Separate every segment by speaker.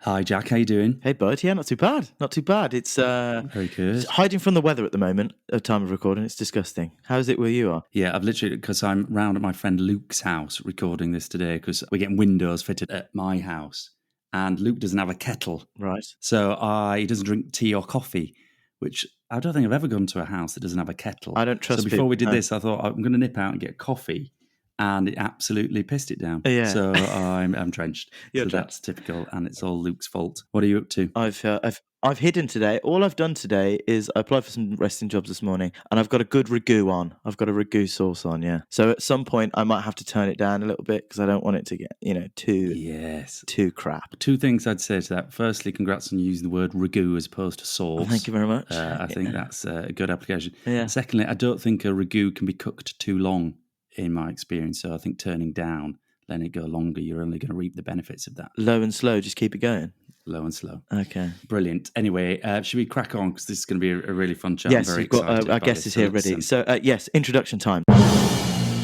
Speaker 1: Hi, Jack. How you doing?
Speaker 2: Hey, bud. Yeah, not too bad. Not too bad. It's
Speaker 1: Very good.
Speaker 2: it's hiding from the weather at the moment, at time of recording. It's disgusting. How is it where you are?
Speaker 1: Yeah, I've literally, because I'm round at my friend Luke's house recording this today because we're getting windows fitted at my house and Luke doesn't have a kettle.
Speaker 2: Right.
Speaker 1: So he doesn't drink tea or coffee, which I don't think I've ever gone to a house that doesn't have a kettle.
Speaker 2: I don't trust
Speaker 1: So before
Speaker 2: people,
Speaker 1: we did
Speaker 2: no.
Speaker 1: this, I thought I'm going to nip out and get coffee. And it absolutely pissed it down.
Speaker 2: Yeah.
Speaker 1: So I'm drenched.
Speaker 2: You're
Speaker 1: so
Speaker 2: drenched.
Speaker 1: That's typical, and it's all Luke's fault. What are you up to?
Speaker 2: I've hidden today. All I've done today is I applied for some wrestling jobs this morning, and I've got a good ragu on. I've got a ragu sauce on, yeah. So at some point, I might have to turn it down a little bit because I don't want it to get, too crap.
Speaker 1: Two things I'd say to that. Firstly, congrats on using the word ragu as opposed to sauce.
Speaker 2: Thank you very much.
Speaker 1: I think that's a good application.
Speaker 2: Yeah.
Speaker 1: Secondly, I don't think a ragu can be cooked too long, in my experience. So I think turning down, letting it go longer, you're only going to reap the benefits of that.
Speaker 2: Low and slow, just keep it going.
Speaker 1: Low and slow.
Speaker 2: Okay.
Speaker 1: Brilliant. Anyway, should we crack on? Because this is going to be a really fun chat.
Speaker 2: Yes,
Speaker 1: I'm very
Speaker 2: we've got
Speaker 1: excited
Speaker 2: our
Speaker 1: about
Speaker 2: guest
Speaker 1: this.
Speaker 2: is here ready. So, yes, introduction time.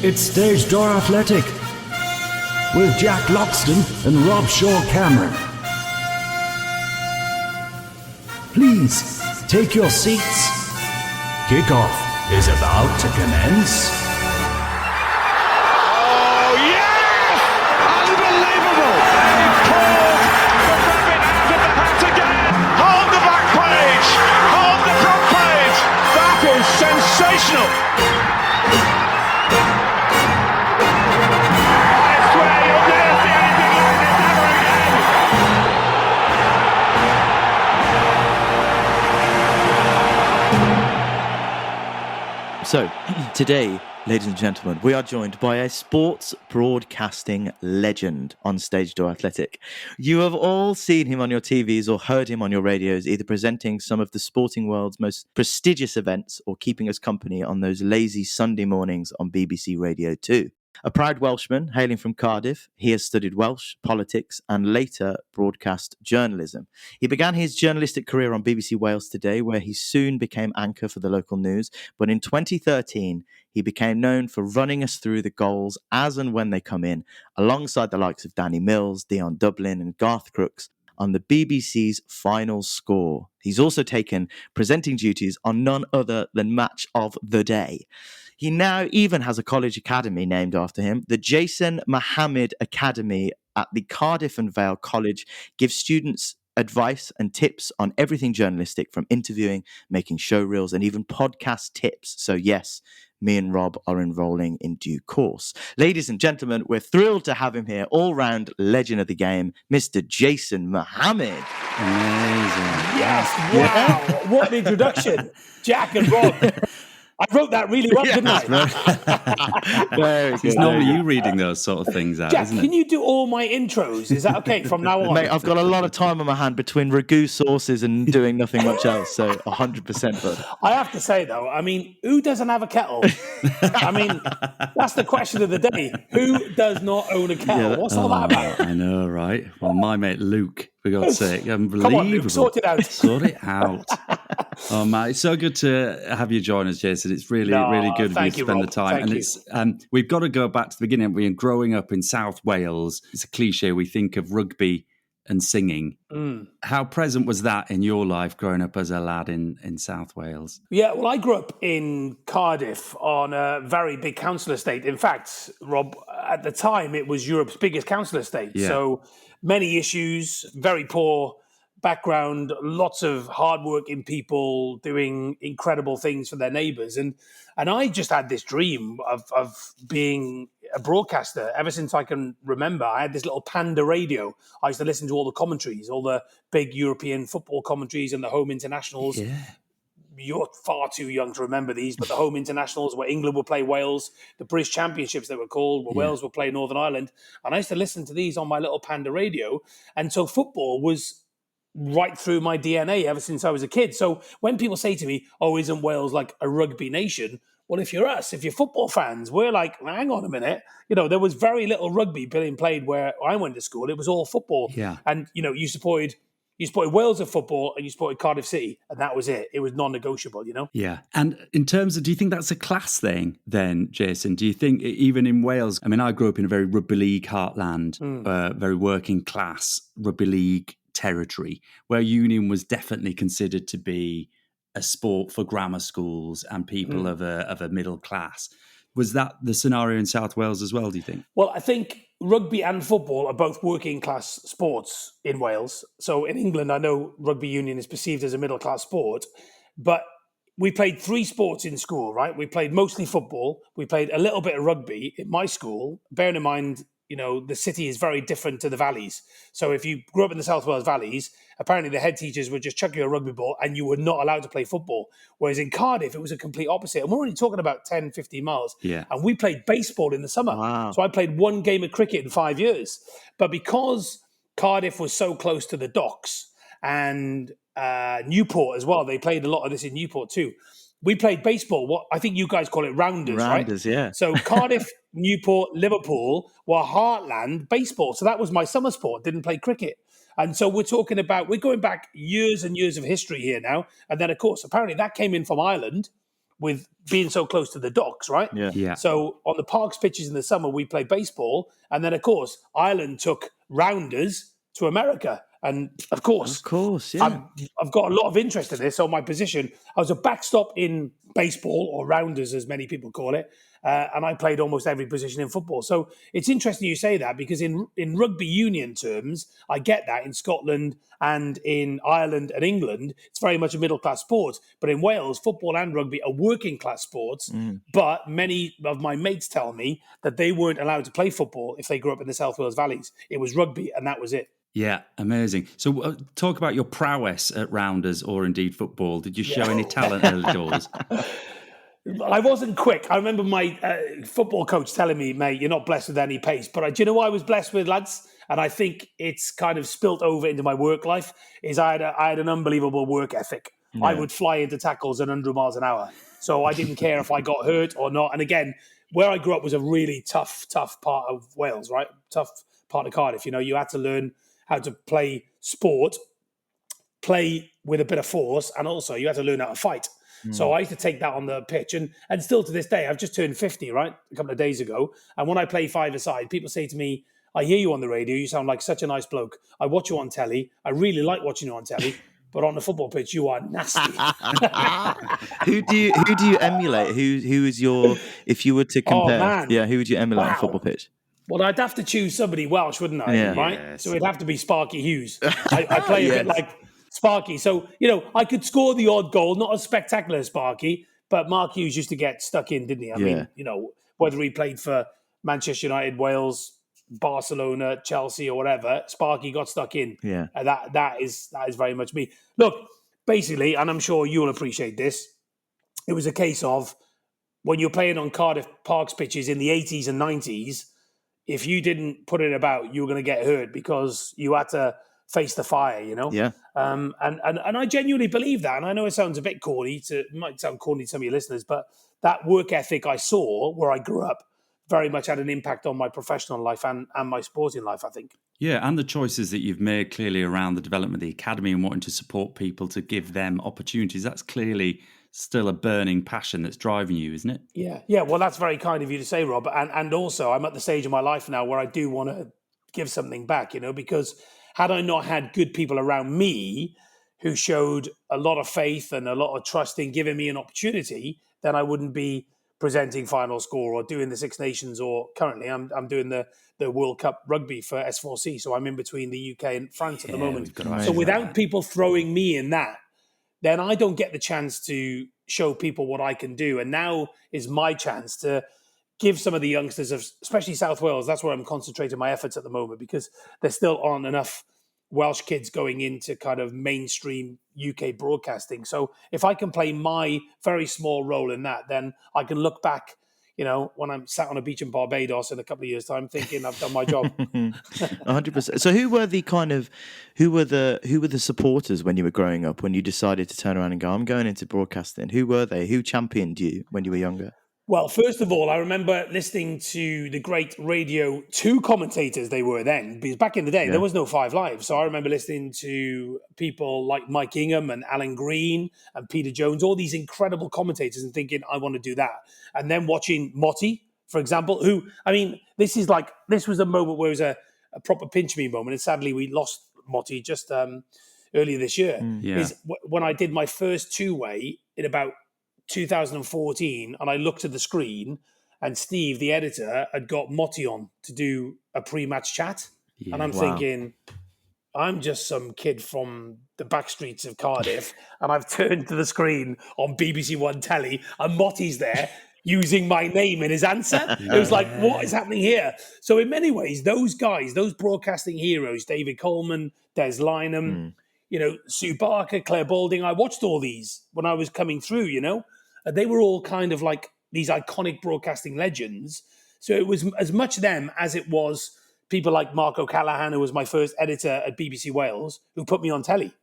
Speaker 3: It's Stage Door Athletic with Jack Loxton and Rob Shaw Cameron. Please take your seats. Kickoff is about to commence.
Speaker 4: Oh, yes! Unbelievable! They've pulled the rabbit out of the hat again. Hold the back page. Hold the front page. That is sensational. I swear you'll never see anything like this ever again.
Speaker 2: So, today, ladies and gentlemen, we are joined by a sports broadcasting legend on Stage Door Athletic. You have all seen him on your TVs or heard him on your radios, either presenting some of the sporting world's most prestigious events or keeping us company on those lazy Sunday mornings on BBC Radio 2. A proud Welshman hailing from Cardiff, he has studied Welsh, politics, and later broadcast journalism. He began his journalistic career on BBC Wales Today, where he soon became anchor for the local news. But in 2013, he became known for running us through the goals as and when they come in, alongside the likes of Danny Mills, Dion Dublin, and Garth Crooks on the BBC's Final Score. He's also taken presenting duties on none other than Match of the Day. He now even has a college academy named after him. The Jason Mohammad Academy at the Cardiff and Vale College gives students advice and tips on everything journalistic, from interviewing, making show reels, and even podcast tips. So yes, me and Rob are enrolling in due course. Ladies and gentlemen, we're thrilled to have him here, all-round legend of the game, Mr. Jason Mohammad.
Speaker 1: Amazing.
Speaker 5: Yes, wow. What an introduction. Jack and Rob. I wrote that really well, didn't I?
Speaker 2: Very good.
Speaker 1: It's normally you reading those sort of things out,
Speaker 5: Jack,
Speaker 1: isn't it?
Speaker 5: can you do all my intros? Is that okay from now on?
Speaker 2: Mate, I've got a lot of time on my hand between ragu sauces and doing nothing much else, so 100%. Bud.
Speaker 5: I have to say, though, I mean, who doesn't have a kettle? I mean, that's the question of the day. Who does not own a kettle? What's all that about?
Speaker 1: I know, right? Well, my mate Luke, for God's sake, unbelievable.
Speaker 5: Come on, Luke, sort it out.
Speaker 1: Sort it out. Oh, man, it's so good to have you join us, Jason. It's really good of you to spend the time.
Speaker 5: Thank
Speaker 1: it's we've got to go back to the beginning. We're growing up in South Wales. It's a cliche. We think of rugby and singing. How present was that in your life growing up as a lad in South Wales?
Speaker 5: Yeah, well, I grew up in Cardiff on a very big council estate. In fact, Rob, at the time, it was Europe's biggest council estate.
Speaker 1: Yeah.
Speaker 5: So many issues, very poor background, lots of hardworking people doing incredible things for their neighbours. And I just had this dream of being a broadcaster ever since I can remember. I had this little Panda radio. I used to listen to all the commentaries, all the big European football commentaries and the home internationals.
Speaker 1: Yeah.
Speaker 5: You're far too young to remember these, but the home internationals where England would play Wales, the British Championships that were called, where Wales would play Northern Ireland. And I used to listen to these on my little Panda radio. And so football was right through my DNA ever since I was a kid. So when people say to me, oh, isn't Wales like a rugby nation? Well, if you're football fans, we're like, hang on a minute. You know, there was very little rugby being played where I went to school. It was all football.
Speaker 1: Yeah.
Speaker 5: And, you know, you supported Wales at football and you supported Cardiff City, and that was it. It was non-negotiable, you know?
Speaker 1: Yeah. And in terms of, do you think that's a class thing then, Jason? Do you think even in Wales, I mean, I grew up in a very rugby league heartland, very working class rugby league territory, where union was definitely considered to be a sport for grammar schools and people of a middle class. Was that the scenario in South Wales as well, do you think?
Speaker 5: Well, I think rugby and football are both working class sports in Wales. So in England, I know rugby union is perceived as a middle class sport, but we played 3 sports in school, right? We played mostly football. We played a little bit of rugby in my school, bearing in mind, the city is very different to the valleys. So if you grew up in the South Wales valleys, apparently the head teachers would just chuck you a rugby ball and you were not allowed to play football. Whereas in Cardiff, it was a complete opposite. And we're only talking about 10, 15 miles.
Speaker 1: Yeah.
Speaker 5: And we played baseball in the summer.
Speaker 2: Wow.
Speaker 5: So I played 1 game of cricket in 5 years. But because Cardiff was so close to the docks and Newport as well, they played a lot of this in Newport too. We played baseball. What I think you guys call it rounders, right?
Speaker 2: Rounders, yeah.
Speaker 5: So Cardiff, Newport, Liverpool were heartland baseball. So that was my summer sport. Didn't play cricket. And so we're going back years and years of history here now. And then, of course, apparently that came in from Ireland with being so close to the docks, right?
Speaker 2: Yeah.
Speaker 5: So on the parks pitches in the summer, we played baseball. And then, of course, Ireland took rounders to America. And of course,
Speaker 2: yeah.
Speaker 5: I've got a lot of interest in this. So my position, I was a backstop in baseball, or rounders as many people call it, and I played almost every position in football. So it's interesting you say that, because in rugby union terms, I get that in Scotland and in Ireland and England, it's very much a middle class sport. But in Wales, football and rugby are working class sports. But many of my mates tell me that they weren't allowed to play football if they grew up in the South Wales valleys. It was rugby, and that was it.
Speaker 1: Yeah, amazing. So talk about your prowess at rounders or indeed football. Did you show any talent early doors?
Speaker 5: I wasn't quick. I remember my football coach telling me, mate, you're not blessed with any pace. But do you know what I was blessed with, lads? And I think it's kind of spilt over into my work life, is I had an unbelievable work ethic. Yeah. I would fly into tackles at 100 miles an hour. So I didn't care if I got hurt or not. And again, where I grew up was a really tough part of Wales, right? Tough part of Cardiff. You had to learn how to play sport, play with a bit of force, and also you had to learn how to fight. So I used to take that on the pitch, and still to this day, I've just turned 50, right, a couple of days ago, and when I play 5-a-side, people say to me, I hear you on the radio, you sound like such a nice bloke. I watch you on telly, I really like watching you on telly, but on the football pitch, you are nasty.
Speaker 2: Who do you emulate? Who is your, if you were to compare, who would you emulate on a football pitch?
Speaker 5: Well, I'd have to choose somebody Welsh, wouldn't I?
Speaker 2: Yeah.
Speaker 5: Right?
Speaker 1: Yes.
Speaker 5: So it'd have to be Sparky Hughes. I play a bit like Sparky. So, I could score the odd goal, not as spectacular as Sparky, but Mark Hughes used to get stuck in, didn't he? I mean, whether he played for Manchester United, Wales, Barcelona, Chelsea, or whatever, Sparky got stuck in.
Speaker 2: Yeah.
Speaker 5: And that is very much me. Look, basically, and I'm sure you'll appreciate this, it was a case of when you're playing on Cardiff Parks pitches in the 80s and 90s, if you didn't put it about, you were going to get hurt because you had to face the fire,
Speaker 2: Yeah.
Speaker 5: And I genuinely believe that. And I know it sounds a bit corny it might sound corny to some of your listeners, but that work ethic I saw where I grew up very much had an impact on my professional life and my sporting life, I think.
Speaker 1: Yeah, and the choices that you've made clearly around the development of the academy and wanting to support people to give them opportunities, that's clearly still a burning passion that's driving you, isn't it?
Speaker 5: Yeah. Well, that's very kind of you to say, Rob. And also, I'm at the stage of my life now where I do want to give something back, because had I not had good people around me who showed a lot of faith and a lot of trust in giving me an opportunity, then I wouldn't be presenting Final Score or doing the Six Nations, or currently I'm doing the World Cup rugby for S4C. So I'm in between the UK and France at the moment. So without people throwing me in that, then I don't get the chance to show people what I can do. And now is my chance to give some of the youngsters of, especially South Wales, that's where I'm concentrating my efforts at the moment, because there still aren't enough Welsh kids going into kind of mainstream UK broadcasting. So if I can play my very small role in that, then I can look back, when I'm sat on a beach in Barbados in a couple of years' time, thinking I've done my job.
Speaker 2: 100%. So who were the supporters when you were growing up, when you decided to turn around and go, I'm going into broadcasting? Who were they? Who championed you when you were younger?
Speaker 5: Well, first of all, I remember listening to the great Radio 2 commentators they were then, because back in the day, there was no 5 Live. So I remember listening to people like Mike Ingham and Alan Green and Peter Jones, all these incredible commentators, and thinking, I want to do that. And then watching Motti, for example, who, I mean, this was a moment where it was a proper pinch me moment. And sadly, we lost Motti, just earlier this year, is when I did my first two-way in about 2014, and I looked at the screen, and Steve, the editor, had got Motti on to do a pre-match chat.
Speaker 1: Yeah.
Speaker 5: And I'm thinking, I'm just some kid from the back streets of Cardiff, and I've turned to the screen on BBC One telly, and Motti's there using my name in his answer. It was like, what is happening here? So in many ways, those guys, those broadcasting heroes, David Coleman, Des Lynam, Sue Barker, Claire Balding, I watched all these when I was coming through, They were all kind of like these iconic broadcasting legends. So it was as much them as it was people like Mark O'Callaghan, who was my first editor at BBC Wales, who put me on telly.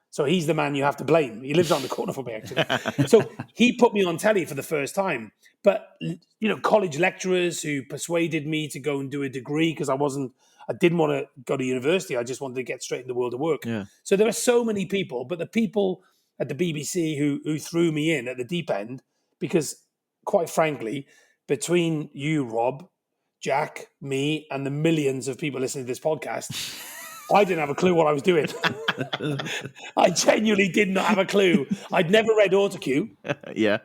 Speaker 5: So he's the man you have to blame. He lives on the corner from me, actually. So he put me on telly for the first time. But, college lecturers who persuaded me to go and do a degree because I didn't want to go to university. I just wanted to get straight in the world of work.
Speaker 2: Yeah.
Speaker 5: So there are so many people, but the people at the BBC who threw me in at the deep end, because quite frankly, between you, Rob, Jack, me, and the millions of people listening to this podcast, I didn't have a clue what I was doing. I genuinely did not have a clue. I'd never read autocue.
Speaker 2: Yeah.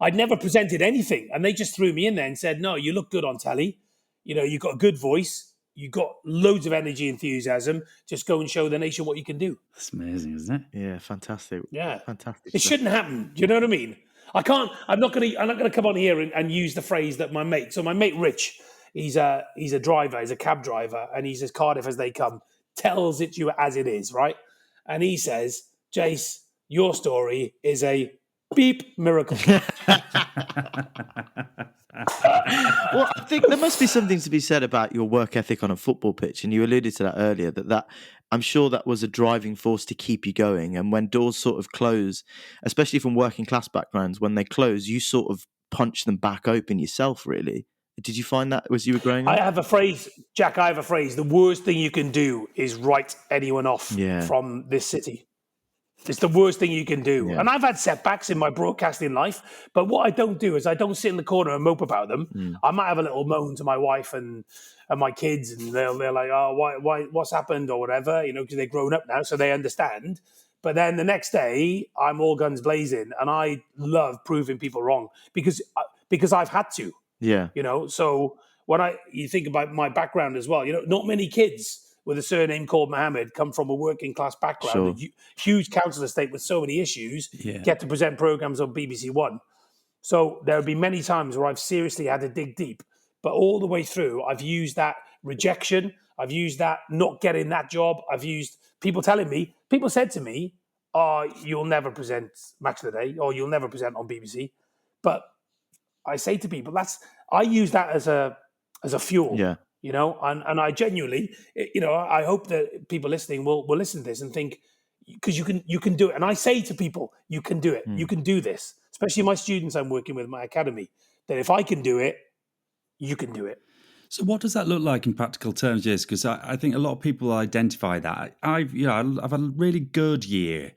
Speaker 5: I'd never presented anything. And they just threw me in there and said, no, you look good on telly. You've got a good voice. You've got loads of energy, enthusiasm. Just go and show the nation what you can do.
Speaker 1: That's amazing, isn't it?
Speaker 2: Yeah, fantastic.
Speaker 5: Yeah.
Speaker 2: Fantastic.
Speaker 5: It shouldn't happen. Do you know what I mean? I'm not gonna come on here and use the phrase that my mate. So my mate Rich, he's a driver, he's a cab driver, and he's as Cardiff as they come, tells it to you as it is, right? And he says, Jace, your story is a beep miracle.
Speaker 2: Well, I think there must be something to be said about your work ethic on a football pitch, and you alluded to that earlier, that I'm sure that was a driving force to keep you going. And when doors sort of close, especially from working class backgrounds, when they close, you sort of punch them back open yourself, really. Did you find that as you were growing up?
Speaker 5: I have a phrase, Jack, the worst thing you can do is write anyone off from this city. It's the worst thing you can do. Yeah. And I've had setbacks in my broadcasting life, but what I don't do is I don't sit in the corner and mope about them. I might have a little moan to my wife and my kids, and they're like, oh, why, what's happened or whatever, because they're grown up now, so they understand. But then the next day, I'm all guns blazing, and I love proving people wrong because I've had to.
Speaker 2: Yeah.
Speaker 5: So when you think about my background as well, not many kids with a surname called Mohammad come from a working class background, a huge council estate with so many issues, get to present programs on BBC One. So there have been many times where I've seriously had to dig deep, but all the way through, I've used that rejection. I've used that not getting that job. I've used people said to me, oh, you'll never present Match of the Day, or you'll never present on BBC. But I say to people, I use that as a fuel.
Speaker 2: Yeah.
Speaker 5: And I genuinely, I hope that people listening will listen to this and think, because you can do it. And I say to people, you can do it. You can do this, especially my students I'm working with in my academy, that if I can do it, you can do it.
Speaker 1: So what does that look like in practical terms, Jace? Because I think a lot of people identify that. I've had a really good year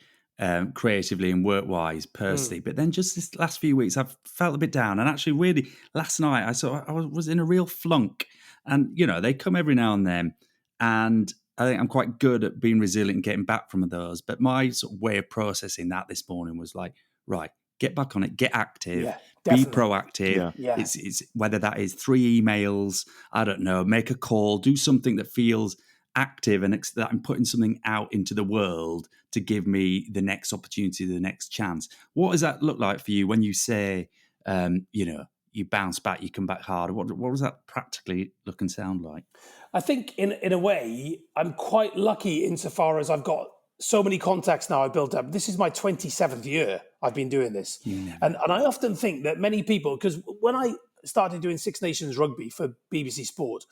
Speaker 1: creatively and work-wise, personally. But then just this last few weeks, I've felt a bit down. And actually, really, last night, I was in a real flunk. And, they come every now and then. And I think I'm quite good at being resilient and getting back from those. But my sort of way of processing that this morning was like, right, get back on it, get active, be proactive.
Speaker 5: Yeah.
Speaker 1: It's whether that is 3 emails, I don't know, make a call, do something that feels active and that I'm putting something out into the world to give me the next opportunity, the next chance. What does that look like for you when you say, you bounce back, you come back harder? What does that practically look and sound like?
Speaker 5: I think in a way, I'm quite lucky insofar as I've got so many contacts now I've built up. This is my 27th year I've been doing this. And I often think that many people, because when I started doing Six Nations rugby for BBC Sport,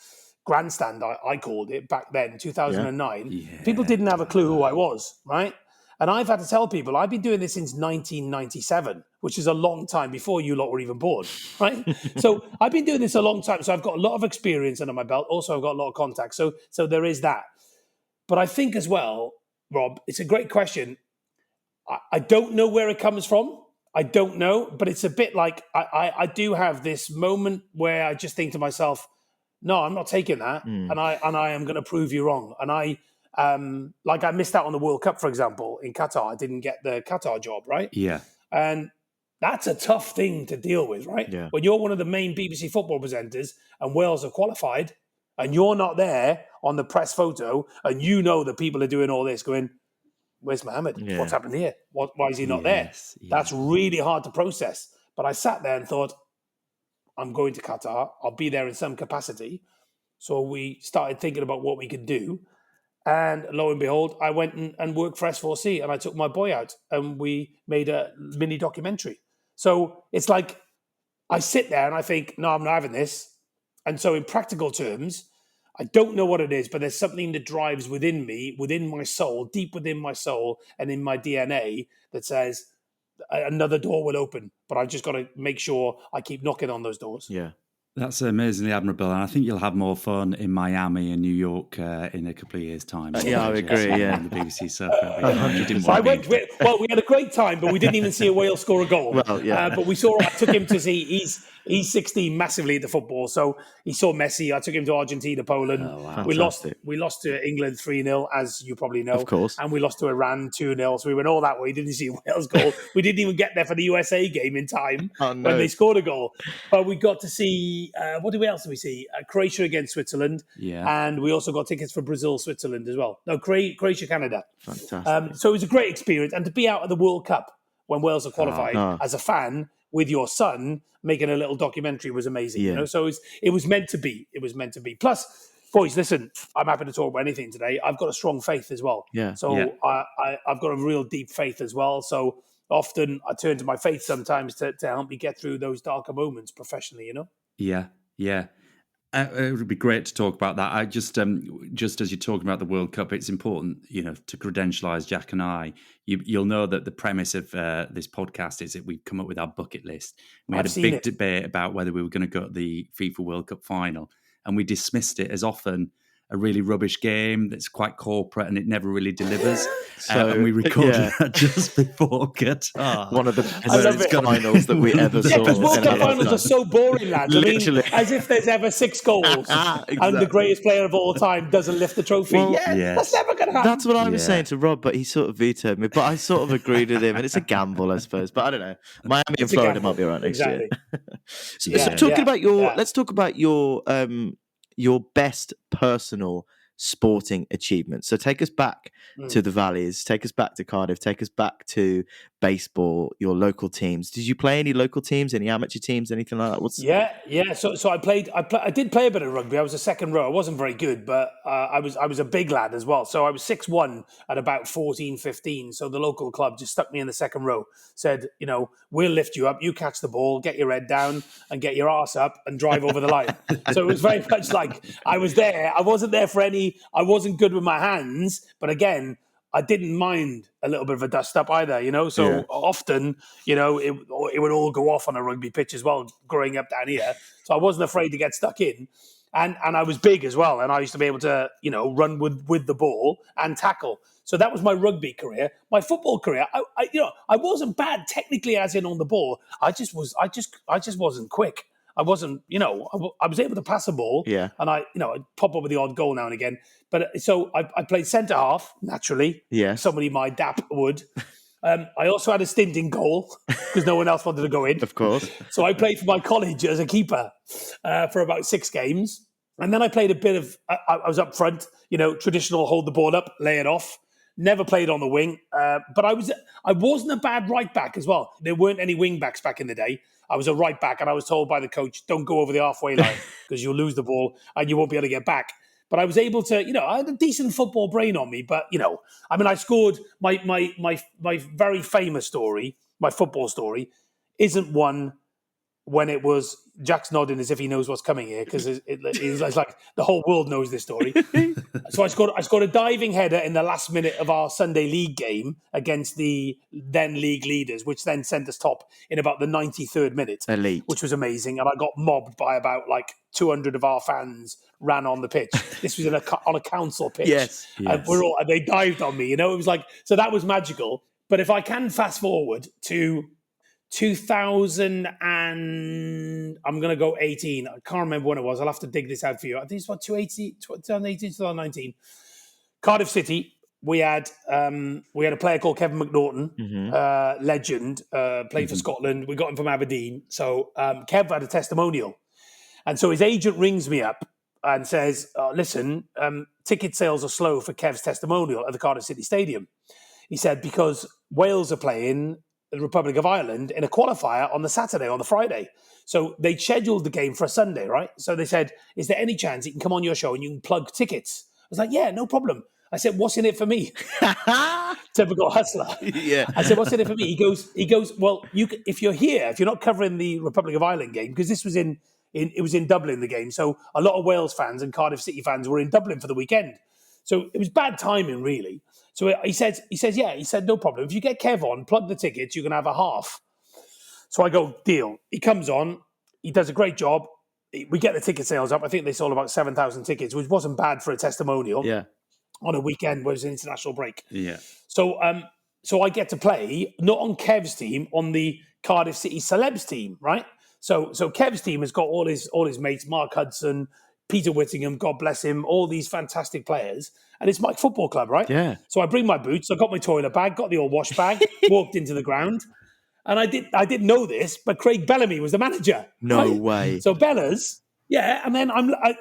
Speaker 5: Grandstand, I called it back then, 2009, people didn't have a clue who I was, right? And I've had to tell people, I've been doing this since 1997, which is a long time before you lot were even born, right? So I've been doing this a long time. So I've got a lot of experience under my belt. Also, I've got a lot of contacts. So there is that. But I think as well, Rob, it's a great question. I don't know where it comes from. I don't know. But it's a bit like I do have this moment where I just think to myself, no, I'm not taking that. And I am going to prove you wrong. And Like I missed out on the World Cup, for example, in Qatar. I didn't get the Qatar job, right?
Speaker 1: Yeah.
Speaker 5: And that's a tough thing to deal with, right?
Speaker 2: Yeah.
Speaker 5: When you're one of the main BBC football presenters and Wales are qualified and you're not there on the press photo and you know that people are doing all this going, where's Mohammad?
Speaker 2: Yeah.
Speaker 5: What's happened here? Why is he not
Speaker 1: Yes,
Speaker 5: there?
Speaker 1: yeah.
Speaker 5: That's really hard to process. But I sat there and thought, I'm going to Qatar. I'll be there in some capacity. So we started thinking about what we could do. And lo and behold, I went and worked for S4C and I took my boy out and we made a mini documentary. So it's like I sit there and I think, no, I'm not having this. And so in practical terms, I don't know what it is, but there's something that drives within me, within my soul, deep within my soul and in my DNA that says another door will open. But I've just got to make sure I keep knocking on those doors.
Speaker 2: Yeah.
Speaker 1: That's amazingly admirable, and I think you'll have more fun in Miami and New York in a couple of years' time.
Speaker 2: Yeah, I would agree, yeah.
Speaker 1: On the BBC circuit. You didn't want to be-
Speaker 5: We had a great time, but we didn't even see a Wales score a goal.
Speaker 2: Well, yeah.
Speaker 5: But I took him to see, he's 16 massively at the football, so he saw Messi. I took him to Argentina, Poland.
Speaker 1: Oh, wow.
Speaker 5: We
Speaker 2: Fantastic.
Speaker 5: lost to England 3-0, as you probably know.
Speaker 2: Of course.
Speaker 5: And we lost to Iran 2-0, so we went all that way. Didn't see a Wales goal. We didn't even get there for the USA game in time when they scored a goal. But we got to see, what else did we see? Croatia against Switzerland.
Speaker 1: Yeah.
Speaker 5: And we also got tickets for Brazil, Switzerland as well. No, Croatia, Canada.
Speaker 2: Fantastic.
Speaker 5: So it was a great experience. And to be out at the World Cup when Wales are qualified as a fan with your son making a little documentary was amazing.
Speaker 2: Yeah.
Speaker 5: You know? So it was meant to be. It was meant to be. Plus, boys, listen, I'm happy to talk about anything today. I've got a strong faith as well.
Speaker 2: Yeah.
Speaker 5: So
Speaker 1: Yeah.
Speaker 5: I've got a real deep faith as well. So often I turn to my faith sometimes to help me get through those darker moments professionally, you know?
Speaker 1: Yeah, yeah. It would be great to talk about that. I just as you're talking about the World Cup, it's important, to credentialise Jack and I. You'll know that the premise of this podcast is that we've come up with our bucket list. We had a big debate about whether we were going to go to the FIFA World Cup final, and we dismissed it as often a really rubbish game that's quite corporate and it never really delivers. And we recorded that just before Qatar.
Speaker 2: One of the best finals that we ever saw.
Speaker 5: Yeah, because World Cup finals are so boring, lads.
Speaker 2: Literally.
Speaker 5: I mean, as if there's ever 6 goals
Speaker 2: Exactly.
Speaker 5: and the greatest player of all time doesn't lift the trophy.
Speaker 2: Well,
Speaker 5: that's never going to happen.
Speaker 2: That's what I was saying to Rob, but he sort of vetoed me. But I sort of agreed with him, and it's a gamble, I suppose. But I don't know. Miami and Florida might be right next year. So talking about let's talk about your best personal sporting achievements. So take us back to the Valleys, take us back to Cardiff, take us back to baseball, your local teams. Did you play any local teams, any amateur teams, anything like that?
Speaker 5: Yeah. So I did play a bit of rugby. I was a second row. I wasn't very good, but I was a big lad as well. So I was 6'1" at about 14, 15. So the local club just stuck me in the second row, said, we'll lift you up, you catch the ball, get your head down and get your arse up and drive over the line. So it was very much like I was there. I wasn't there I wasn't good with my hands, but again, I didn't mind a little bit of a dust up either, So often, it would all go off on a rugby pitch as well, growing up down here. So I wasn't afraid to get stuck in. And I was big as well. And I used to be able to, run with the ball and tackle. So that was my rugby career. My football career, I wasn't bad technically as in on the ball. I just wasn't quick. I wasn't, I was able to pass a ball, and I'd pop up with the odd goal now and again. But so I played centre half naturally.
Speaker 2: Yeah,
Speaker 5: somebody my dap would. I also had a stint in goal because no one else wanted to go in.
Speaker 2: Of course.
Speaker 5: So I played for my college as a keeper for about 6 games, and then I played a bit of. I was up front, traditional hold the ball up, lay it off. Never played on the wing, but I wasn't a bad right back as well. There weren't any wing backs back in the day. I was a right back, and I was told by the coach, don't go over the halfway line because you'll lose the ball and you won't be able to get back. But I was able to, I had a decent football brain on me. But, I scored my very famous story, my football story, isn't one when it was Jack's nodding as if he knows what's coming here because it's like the whole world knows this story. So I scored a diving header in the last minute of our Sunday league game against the then league leaders, which then sent us top in about the 93rd minute,
Speaker 2: elite,
Speaker 5: which was amazing. And I got mobbed by about 200 of our fans ran on the pitch. This was on a council pitch.
Speaker 2: Yes.
Speaker 5: And they dived on me. It was so that was magical. But if I can fast forward to 2000 and I'm going to go 18. I can't remember when it was. I'll have to dig this out for you. I think it's about 2018, 2019. Cardiff City. We had a player called Kevin McNaughton, legend, played for Scotland. We got him from Aberdeen. So Kev had a testimonial. And so his agent rings me up and says, listen, ticket sales are slow for Kev's testimonial at the Cardiff City Stadium. He said, because Wales are playing the Republic of Ireland in a qualifier on the Friday. So they scheduled the game for a Sunday, right? So they said, is there any chance he can come on your show and you can plug tickets? I was like, yeah, no problem. I said, what's in it for me? Typical hustler.
Speaker 2: Yeah.
Speaker 5: I said, what's in it for me? He goes, well, if you're here, if you're not covering the Republic of Ireland game, because this was it was in Dublin, the game. So a lot of Wales fans and Cardiff City fans were in Dublin for the weekend. So it was bad timing, really. So he says, yeah. He said, no problem. If you get Kev on, plug the tickets, you can have a half. So I go, deal. He comes on. He does a great job. We get the ticket sales up. I think they sold about 7,000 tickets, which wasn't bad for a testimonial.
Speaker 2: Yeah.
Speaker 5: On a weekend where it was an international break.
Speaker 1: Yeah.
Speaker 5: So I get to play, not on Kev's team, on the Cardiff City Celebs team, right? So Kev's team has got all his mates, Mark Hudson, Peter Whittingham, God bless him, all these fantastic players. And it's my football club, right?
Speaker 2: Yeah.
Speaker 5: So I bring my boots, I got my toilet bag, got the old wash bag, walked into the ground. And I didn't know this, but Craig Bellamy was the manager.
Speaker 2: No
Speaker 5: right?
Speaker 2: way.
Speaker 5: So Bellas... Yeah, and then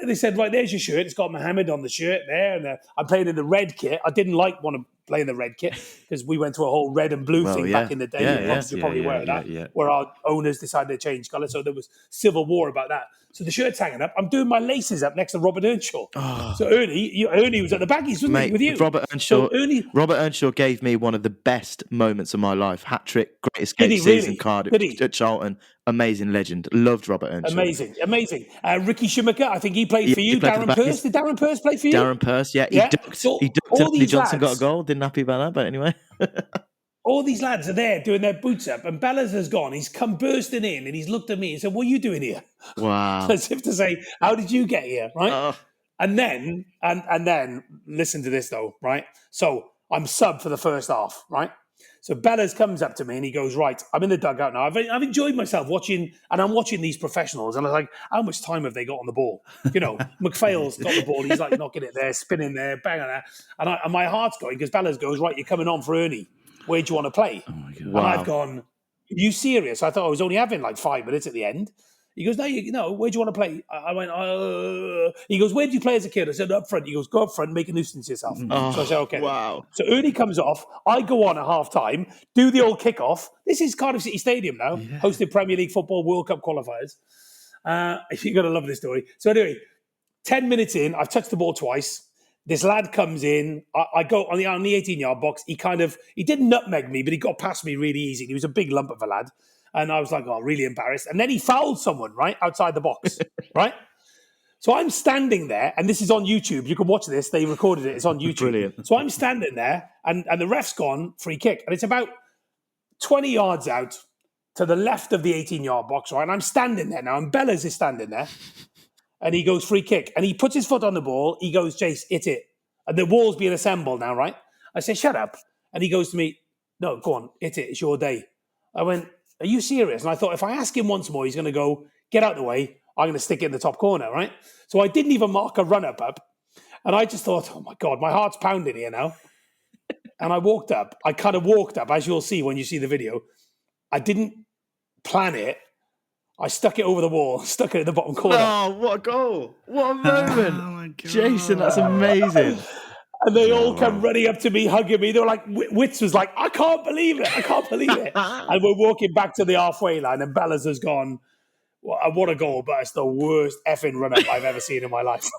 Speaker 5: they said, right, there's your shirt. It's got Mohammad on the shirt there. And I'm playing in the red kit. I didn't want to play in the red kit because we went to a whole red and blue thing back in the day. You're probably aware of that, where our owners decided to change colour. So there was civil war about that. So the shirt's hanging up. I'm doing my laces up next to Robert Earnshaw. Oh. So Ernie was at the baggies, wasn't he, with you?
Speaker 2: Robert Earnshaw gave me one of the best moments of my life. Hat-trick, great escape season, Cardiff at Charlton. Amazing legend. Loved Robert Earnshaw.
Speaker 5: Amazing. Ricky Schumacher, I think he played for you. Darren Purse. Did Darren Purse play for you?
Speaker 2: Darren Purse, yeah. He ducked and Lee Johnson got a goal. Didn't happy about that, but anyway.
Speaker 5: All these lads are there doing their boots up, and Bellas has gone. He's come bursting in, and he's looked at me and said, what are you doing here?
Speaker 2: Wow.
Speaker 5: As if to say, how did you get here, right? And then, listen to this, though, right? So I'm sub for the first half, right? So Bellas comes up to me and he goes, right, I'm in the dugout now. I've enjoyed myself watching, and I'm watching these professionals, and I'm like, how much time have they got on the ball? You know, McPhail's got the ball. He's like knocking it there, spinning there, bang on that. And my heart's going because Bellas goes, right, you're coming on for Ernie. Where do you want to play? Oh my God.
Speaker 2: Wow.
Speaker 5: And I've gone, are you serious? I thought I was only having like 5 minutes at the end. He goes, no, where do you want to play? I went, he goes, where did you play as a kid? I said, up front. He goes, go up front and make a nuisance of yourself. So I said, okay.
Speaker 2: Wow.
Speaker 5: So Ernie comes off. I go on at half time, do the old kickoff. This is Cardiff City Stadium now, hosted Premier League football World Cup qualifiers. You're going to love this story. So anyway, 10 minutes in, I've touched the ball twice. This lad comes in. I go on the 18-yard box. He didn't nutmeg me, but he got past me really easy. He was a big lump of a lad. And I was like, oh, really embarrassed. And then he fouled someone, right, outside the box, right? So I'm standing there, and this is on YouTube. You can watch this. They recorded it. It's on YouTube.
Speaker 2: Brilliant.
Speaker 5: So I'm standing there, and the ref's gone, free kick. And it's about 20 yards out to the left of the 18-yard box, right? And I'm standing there now, and Bellas is standing there. And he goes, free kick. And he puts his foot on the ball. He goes, Jace, hit it. And the wall's being assembled now, right? I say, shut up. And he goes to me, no, go on, hit it. It's your day. I went, are you serious? And I thought, if I ask him once more, he's going to go, get out of the way. I'm going to stick it in the top corner, right? So I didn't even mark a run-up. And I just thought, oh, my God, my heart's pounding here now. And I walked up. I kind of walked up, as you'll see when you see the video. I didn't plan it. I stuck it over the wall, stuck it in the bottom corner.
Speaker 2: Oh, what a goal. What a moment. Oh, my God. Jason, that's amazing.
Speaker 5: And they all come running up to me, hugging me. They were like, Wits was like, I can't believe it. And we're walking back to the halfway line, and Bellas has gone, what a goal, but it's the worst effing run-up I've ever seen in my life.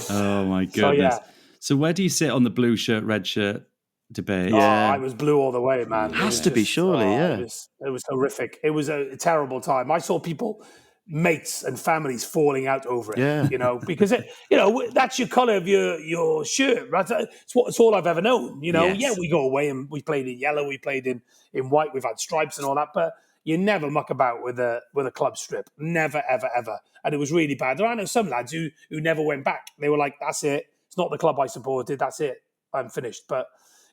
Speaker 1: Oh, my goodness. So where do you sit on the blue shirt, red shirt debate?
Speaker 5: Yeah. I was blue all the way, man.
Speaker 2: Has to be, surely, yeah.
Speaker 5: It was horrific. It was a terrible time. I saw people... mates and families falling out over it, you know, because that's your colour of your shirt, right? It's all I've ever known, you know. Yes. Yeah, we go away and we played in yellow, we played in white, we've had stripes and all that, but you never muck about with a club strip, never, ever, ever. And it was really bad. I know some lads who never went back. They were like, that's it. It's not the club I supported. That's it. I'm finished. But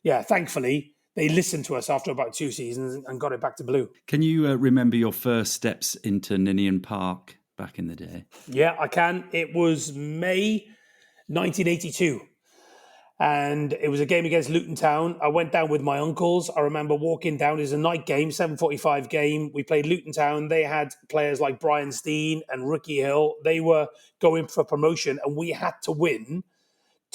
Speaker 5: yeah, thankfully, they listened to us after about 2 seasons and got it back to blue.
Speaker 1: Can you remember your first steps into Ninian Park back in the day?
Speaker 5: Yeah, I can. It was May 1982. And it was a game against Luton Town. I went down with my uncles. I remember walking down. It was a night game, 7:45 game. We played Luton Town. They had players like Brian Steen and Ricky Hill. They were going for promotion, and we had to win.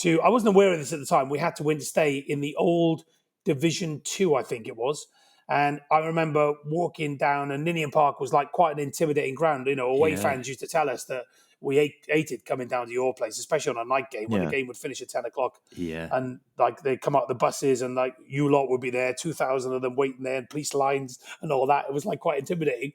Speaker 5: I wasn't aware of this at the time. We had to win to stay in the old Division 2, I think it was. And I remember walking down, and Ninian Park was like quite an intimidating ground. Away fans used to tell us that we hated coming down to your place, especially on a night game when the game would finish at 10 o'clock.
Speaker 1: Yeah.
Speaker 5: And like they'd come out the buses and like you lot would be there, 2,000 of them waiting there, and police lines and all that. It was like quite intimidating.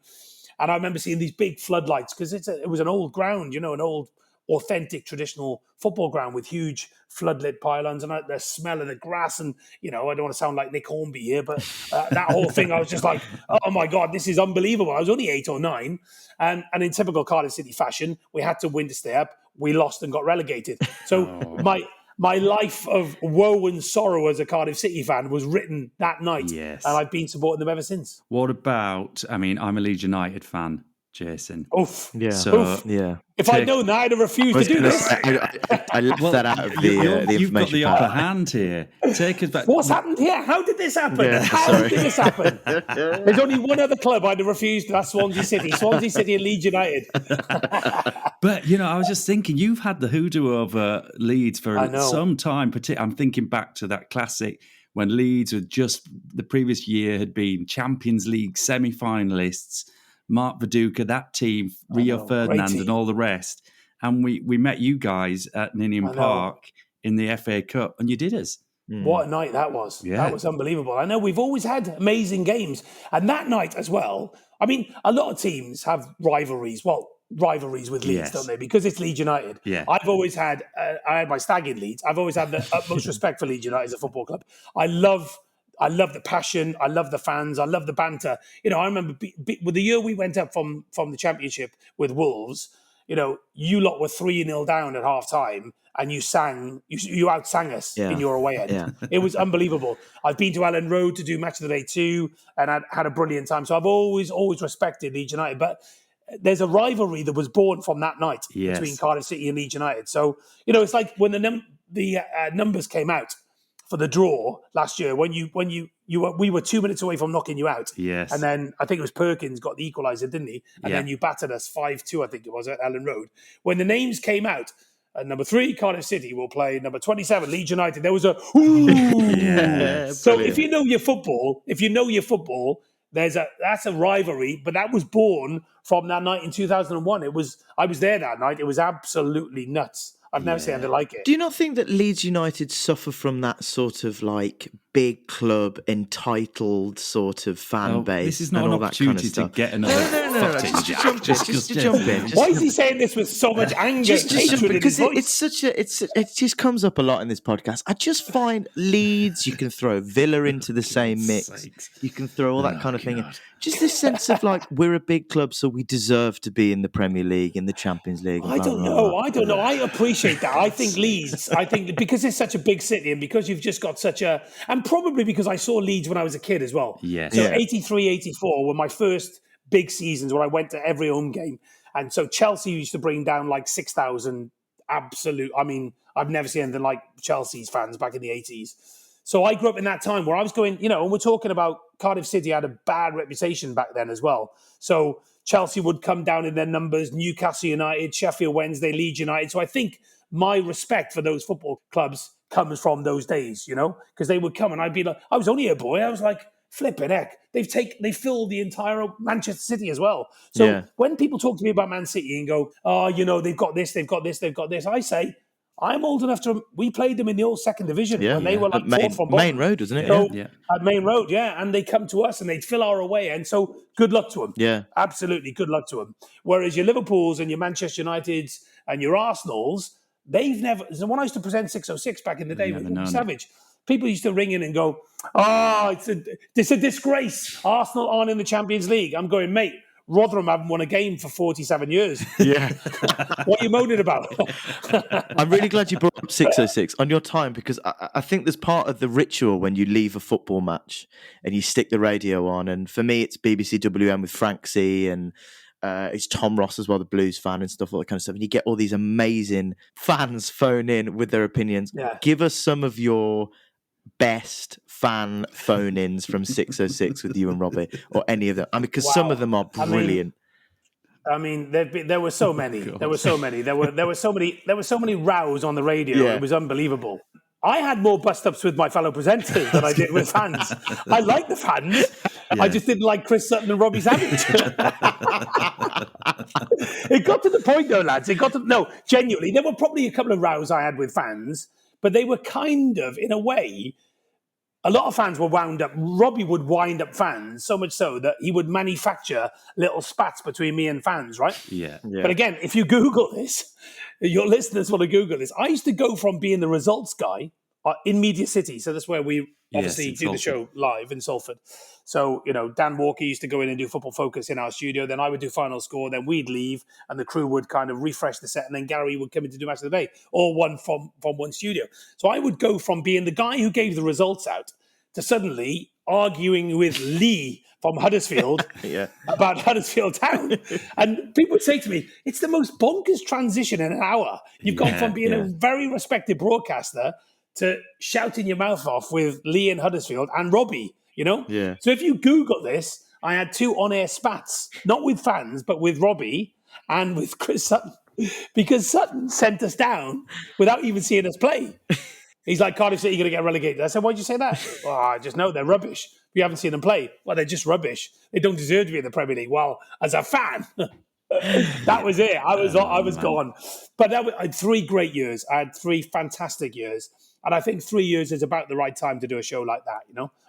Speaker 5: And I remember seeing these big floodlights because it was an old ground, an old authentic traditional football ground with huge floodlit pylons and the smell of the grass. And, I don't want to sound like Nick Hornby here, but that whole thing, I was just like, oh my God, this is unbelievable. I was only 8 or 9. And in typical Cardiff City fashion, we had to win to stay up. We lost and got relegated. So my life of woe and sorrow as a Cardiff City fan was written that night.
Speaker 1: Yes.
Speaker 5: And I've been supporting them ever since.
Speaker 1: What about, I'm a Leeds United fan, Jason.
Speaker 5: Oof.
Speaker 2: Yeah.
Speaker 1: So,
Speaker 2: yeah.
Speaker 5: If I'd known that, I'd have refused to do this.
Speaker 2: I left that out of the information.
Speaker 1: You've got the upper hand here. Take us back.
Speaker 5: What's happened here? How did this happen?
Speaker 2: Yeah,
Speaker 5: How did this happen? There's only one other club I'd have refused. That's Swansea City. Swansea City and Leeds United.
Speaker 1: But, I was just thinking, you've had the hoodoo over Leeds for some time. I'm thinking back to that classic when Leeds were just the previous year had been Champions League semi-finalists. Mark Viduka, that team, Rio Ferdinand and all the rest. And we met you guys at Ninian Park in the FA Cup and you did us.
Speaker 5: What a night that was.
Speaker 1: Yeah.
Speaker 5: That was unbelievable. I know we've always had amazing games. And that night as well, a lot of teams have rivalries. Well, rivalries with Leeds, don't they? Because it's Leeds United.
Speaker 1: Yeah.
Speaker 5: I've always had, I had my stag in Leeds. I've always had the utmost respect for Leeds United as a football club. I love the passion. I love the fans. I love the banter. I remember with the year we went up from the Championship with Wolves, you lot were 3-0 down at half time and you outsang us in your away end.
Speaker 2: Yeah.
Speaker 5: It was unbelievable. I've been to Ellen Road to do Match of the Day too, and I had a brilliant time. So I've always respected Leeds United. But there's a rivalry that was born from that night between Cardiff City and Leeds United. So, it's like when the numbers came out for the draw last year, when we were 2 minutes away from knocking you out.
Speaker 1: Yes.
Speaker 5: And then I think it was Perkins got the equaliser, didn't he? And then you battered us 5-2, I think it was, at Ellen Road. When the names came out, number 3, Cardiff City will play. Number 27, Leeds United. There was a ooh.
Speaker 1: Yeah,
Speaker 5: so
Speaker 1: brilliant.
Speaker 5: if you know your football, that's a rivalry, but that was born from that night in 2001. I was there that night. It was absolutely nuts. I've never seen anything like it.
Speaker 2: Do you not think that Leeds United suffer from that sort of like big club, entitled sort of fan base?
Speaker 1: This is not an
Speaker 2: and all that kind of
Speaker 1: opportunity to
Speaker 2: stuff?
Speaker 1: get another footing, Jack.
Speaker 2: Just jump in.
Speaker 5: Why is he saying this with so much anger?
Speaker 2: Just
Speaker 5: hatred in his
Speaker 2: because
Speaker 5: voice?
Speaker 2: it just comes up a lot in this podcast. I just find Leeds, you can throw Villa into the same mix.
Speaker 1: Sakes.
Speaker 2: You can throw all that kind of thing in. Just this sense of like, we're a big club, so we deserve to be in the Premier League, in the Champions League.
Speaker 5: I don't know. I appreciate that. I think Leeds, because it's such a big city and because you've just got and probably because I saw Leeds when I was a kid as well.
Speaker 1: Yes.
Speaker 5: So 83, 84 were my first big seasons where I went to every home game. And so Chelsea used to bring down like 6,000 absolute. I've never seen anything like Chelsea's fans back in the 80s. So I grew up in that time where I was going, and we're talking about Cardiff City had a bad reputation back then as well. So Chelsea would come down in their numbers, Newcastle United, Sheffield Wednesday, Leeds United. So I think my respect for those football clubs comes from those days, because they would come and I'd be like, I was only a boy. I was like, flipping heck. They filled the entire Manchester City as well. So when people talk to me about Man City and go, they've got this, I say, I'm old enough we played them in the old second division when they were like fourth from bottom.
Speaker 2: Main Road, wasn't it?
Speaker 5: So, at Main Road, and they come to us and they'd fill our away end. So good luck to them.
Speaker 2: Yeah.
Speaker 5: Absolutely good luck to them. Whereas your Liverpools and your Manchester Uniteds and your Arsenals, they've never... So when I used to present 606 back in the day with Robbie Savage, people used to ring in and go, it's a disgrace. Arsenal aren't in the Champions League. I'm going, mate, Rotherham haven't won a game for 47 years.
Speaker 2: Yeah.
Speaker 5: What are you moaning about?
Speaker 2: I'm really glad you brought up 606 on your time, because I think there's part of the ritual when you leave a football match and you stick the radio on. And for me, it's BBC WM with Frank C and It's Tom Ross as well, the Blues fan and stuff, all that kind of stuff. And you get all these amazing fans phone in with their opinions.
Speaker 5: Yeah.
Speaker 2: Give us some of your best fan phone-ins from 606 with you and Robbie, or any of them. I mean, because some of them are brilliant.
Speaker 5: I mean, there were so many. There were so many. There were so many rows on the radio.
Speaker 2: Yeah.
Speaker 5: It was unbelievable. I had more bust-ups with my fellow presenters than I did with fans. I like the fans.
Speaker 1: Yeah.
Speaker 5: I just didn't like Chris Sutton and Robbie Savage. It got to the point, though, lads. Genuinely, there were probably a couple of rows I had with fans, but they were kind of, in a way, a lot of fans were wound up. Robbie would wind up fans, so much so that he would manufacture little spats between me and fans, right?
Speaker 1: Yeah.
Speaker 5: But again, if you Google this, your listeners want to Google this. I used to go from being the results guy in Media City. So that's where we obviously do the show live in Salford. So, Dan Walker used to go in and do Football Focus in our studio. Then I would do Final Score. Then we'd leave and the crew would kind of refresh the set. And then Gary would come in to do Match of the Day, all one from one studio. So I would go from being the guy who gave the results out to suddenly arguing with Lee from Huddersfield about Huddersfield Town. And people would say to me, it's the most bonkers transition in an hour. You've gone from being a very respected broadcaster to shouting your mouth off with Lee and Huddersfield and Robbie,
Speaker 2: Yeah.
Speaker 5: So if you Google this, I had 2 on-air spats, not with fans, but with Robbie and with Chris Sutton, because Sutton sent us down without even seeing us play. He's like, Cardiff City, you're going to get relegated. I said, why'd you say that? Well, I just know they're rubbish. We haven't seen them play. Well, they're just rubbish. They don't deserve to be in the Premier League. Well, as a fan, that was it. I was gone. But I had 3 great years. I had 3 fantastic years. And I think 3 years is about the right time to do a show like that,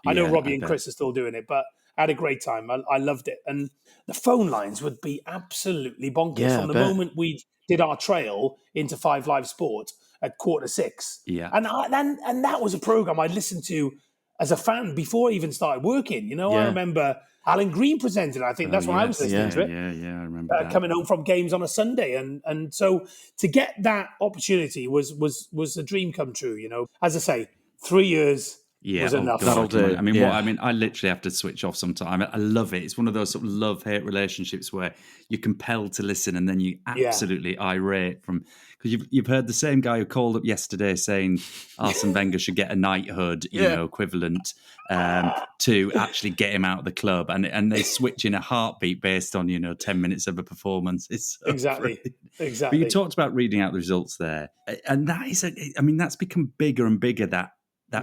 Speaker 5: I know Robbie and Chris are still doing it, but I had a great time. I loved it. And the phone lines would be absolutely bonkers. From the moment we did our trail into 5 Live Sport at 5:45.
Speaker 1: Yeah.
Speaker 5: And that was a program I listened to as a fan before I even started working. I remember Alan Green presented. I think that's when I was listening to it.
Speaker 1: Yeah, I remember that.
Speaker 5: Coming home from games on a Sunday, and so to get that opportunity was a dream come true. As I say, 3 years was enough.
Speaker 2: That'll do.
Speaker 1: I literally have to switch off sometime. I love it. It's one of those sort of love-hate relationships where you're compelled to listen and then you absolutely irate from, because you've heard the same guy who called up yesterday saying Arsene Wenger should get a knighthood, equivalent to actually get him out of the club, and they switch in a heartbeat based on 10 minutes of a performance. It's so
Speaker 5: Exactly.
Speaker 1: But you talked about reading out the results there, and that is, that's become bigger and bigger, that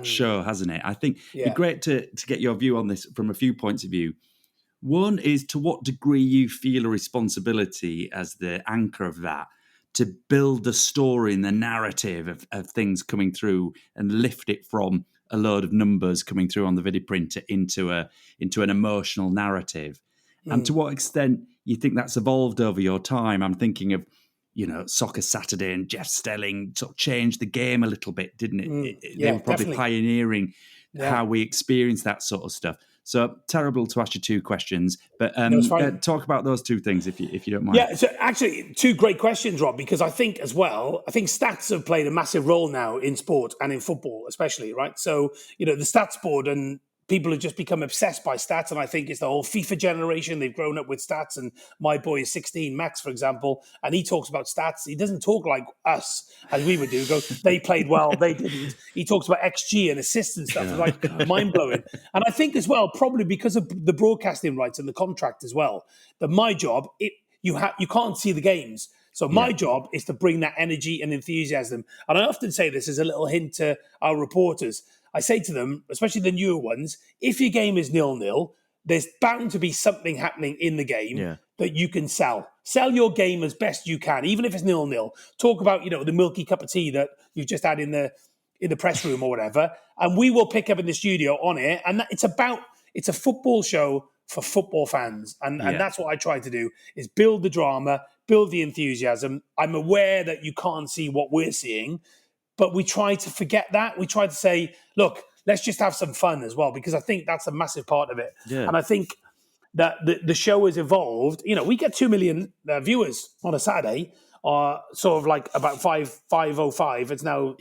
Speaker 1: show, hasn't it? I think it'd be great to get your view on this from a few points of view. One is to what degree you feel a responsibility as the anchor of that to build the story and the narrative of things coming through and lift it from a load of numbers coming through on the video printer into an emotional narrative. And to what extent you think that's evolved over your time. I'm thinking of, Soccer Saturday and Jeff Stelling sort of changed the game a little bit, didn't it? They were probably pioneering how we experience that sort of stuff. So terrible to ask you 2 questions, but talk about those 2 things if you don't mind.
Speaker 5: Yeah, so actually 2 great questions, Rob, because I think stats have played a massive role now in sport and in football especially, right? So, the stats board, and people have just become obsessed by stats, and I think it's the whole FIFA generation. They've grown up with stats, and my boy is 16, Max, for example, and he talks about stats. He doesn't talk like us, as we would do, go, they played well, they didn't. He talks about XG and assists and stuff. It's like mind-blowing. And I think as well, probably because of the broadcasting rights and the contract as well, that my job, you can't see the games. So my job is to bring that energy and enthusiasm. And I often say this as a little hint to our reporters. I say to them, especially the newer ones, if your game is 0-0, there's bound to be something happening in the game that you can sell. Sell your game as best you can, even if it's 0-0. Talk about, the milky cup of tea that you've just had in the press room or whatever, and we will pick up in the studio on it. And it's a football show for football fans, and that's what I try to do, is build the drama, build the enthusiasm. I'm aware that you can't see what we're seeing, but we try to forget that. We try to say, look, let's just have some fun as well, because I think that's a massive part of it. Yeah. And I think that the show has evolved. We get 2 million viewers on a Saturday, sort of like about 5:05. It's now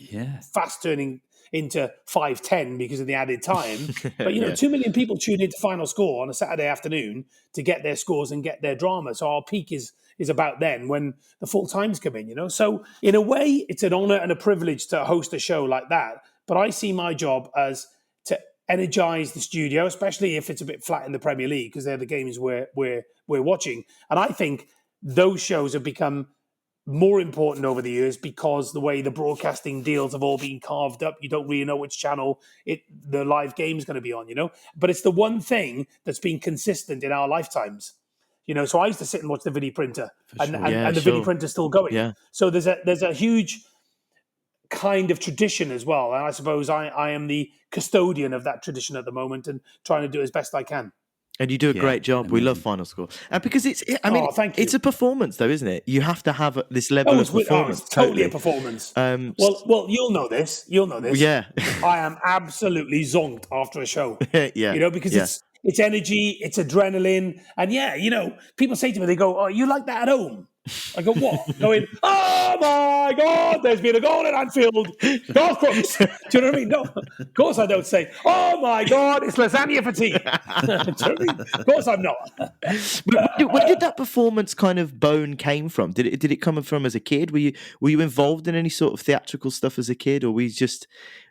Speaker 5: fast turning into 5:10 because of the added time. But, 2 million people tune into Final Score on a Saturday afternoon to get their scores and get their drama. So our peak is about then when the full times come in, So in a way, it's an honour and a privilege to host a show like that. But I see my job as to energise the studio, especially if it's a bit flat in the Premier League, because they're the games we're watching. And I think those shows have become more important over the years because the way the broadcasting deals have all been carved up. You don't really know which channel the live game is going to be on, But it's the one thing that's been consistent in our lifetimes. So I used to sit and watch the video printer, and the video printer's still going.
Speaker 2: Yeah.
Speaker 5: So there's a huge kind of tradition as well, and I suppose I am the custodian of that tradition at the moment and trying to do as best I can.
Speaker 2: And you do a great job. We love Final Score, and because
Speaker 5: thank you.
Speaker 2: It's a performance, though, isn't it? You have to have this level of performance.
Speaker 5: It's totally a performance. Well, you'll know this.
Speaker 2: Yeah,
Speaker 5: I am absolutely zonked after a show.
Speaker 2: Yeah,
Speaker 5: because it's energy, it's adrenaline, and people say to me, they go, "Oh, you like that at home?" I go, "What?" Going, "Oh my God, there's been a goal at Anfield. Garth Crooks." Do you know what I mean? No, of course I don't say, "Oh my God, it's lasagna fatigue." Do you know what I mean? Of course I'm not.
Speaker 2: Where did that performance kind of bone came from? Did it come from as a kid? Were you involved in any sort of theatrical stuff as a kid, or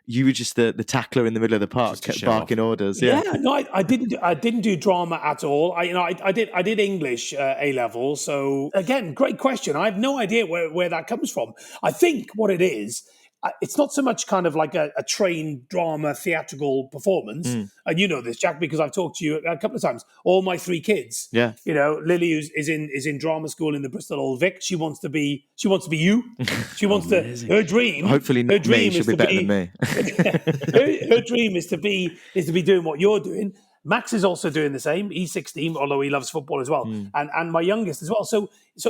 Speaker 2: you were just the tackler in the middle of the park, kept barking orders?
Speaker 5: Yeah, no, I didn't do drama at all. I did English A level. So again, great question. I have no idea where that comes from. I think what it is, it's not so much kind of like a trained drama theatrical performance. And you know this, Jack, because I've talked to you a couple of times. All my 3 kids.
Speaker 2: Yeah.
Speaker 5: Lily is in drama school in the Bristol Old Vic. She wants to be you. She wants to. Her dream.
Speaker 2: Hopefully,
Speaker 5: her dream
Speaker 2: she'll be better than me.
Speaker 5: her dream is to be doing what you're doing. Max is also doing the same. He's 16, although he loves football as well, and my youngest as well. So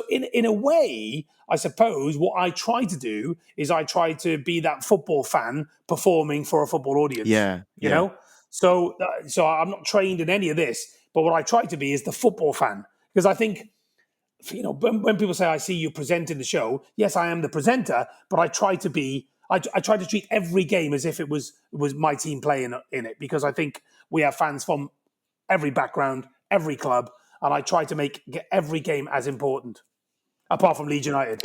Speaker 5: in a way, I suppose what I try to do is I try to be that football fan performing for a football audience.
Speaker 2: Yeah,
Speaker 5: you know. So I'm not trained in any of this, but what I try to be is the football fan, because I think, when people say I see you presenting the show, yes, I am the presenter, but I try to be. I try to treat every game as if it was my team playing in it, because I think we have fans from every background, every club, and I try to make every game as important, apart from Leeds United.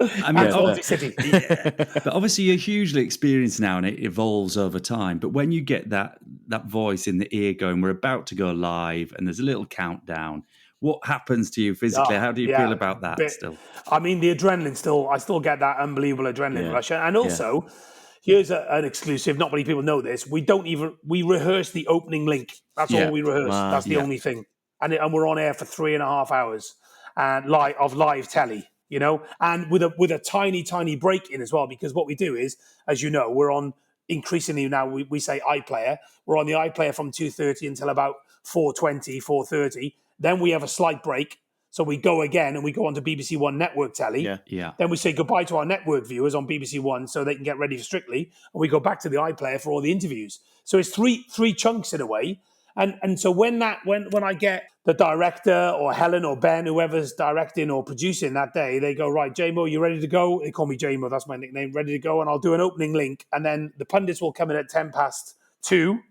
Speaker 1: I mean,
Speaker 5: City.
Speaker 1: But obviously you're hugely experienced now, and it evolves over time. But when you get that voice in the ear going, we're about to go live, and there's a little countdown, what happens to you physically? How do you feel about that still?
Speaker 5: I mean, the adrenaline I still get that unbelievable adrenaline rush. And also, here's an exclusive. Not many people know this. We rehearse the opening link. That's all we rehearse. Wow. That's the only thing. And we're on air for 3.5 hours and live telly, and with a tiny, tiny break in as well, because what we do is, as you know, we're on increasingly now, we say iPlayer. We're on the iPlayer from 2:30 until about 4:20, 4:30. Then we have a slight break. So we go again and we go on to BBC One network telly.
Speaker 1: Yeah.
Speaker 5: Then we say goodbye to our network viewers on BBC One so they can get ready for Strictly. And we go back to the iPlayer for all the interviews. So it's three chunks in a way. And so when I get the director or Helen or Ben, whoever's directing or producing that day, they go, right, J-Mo, you ready to go? They call me J-Mo, that's my nickname, ready to go. And I'll do an opening link. And then the pundits will come in at 2:10.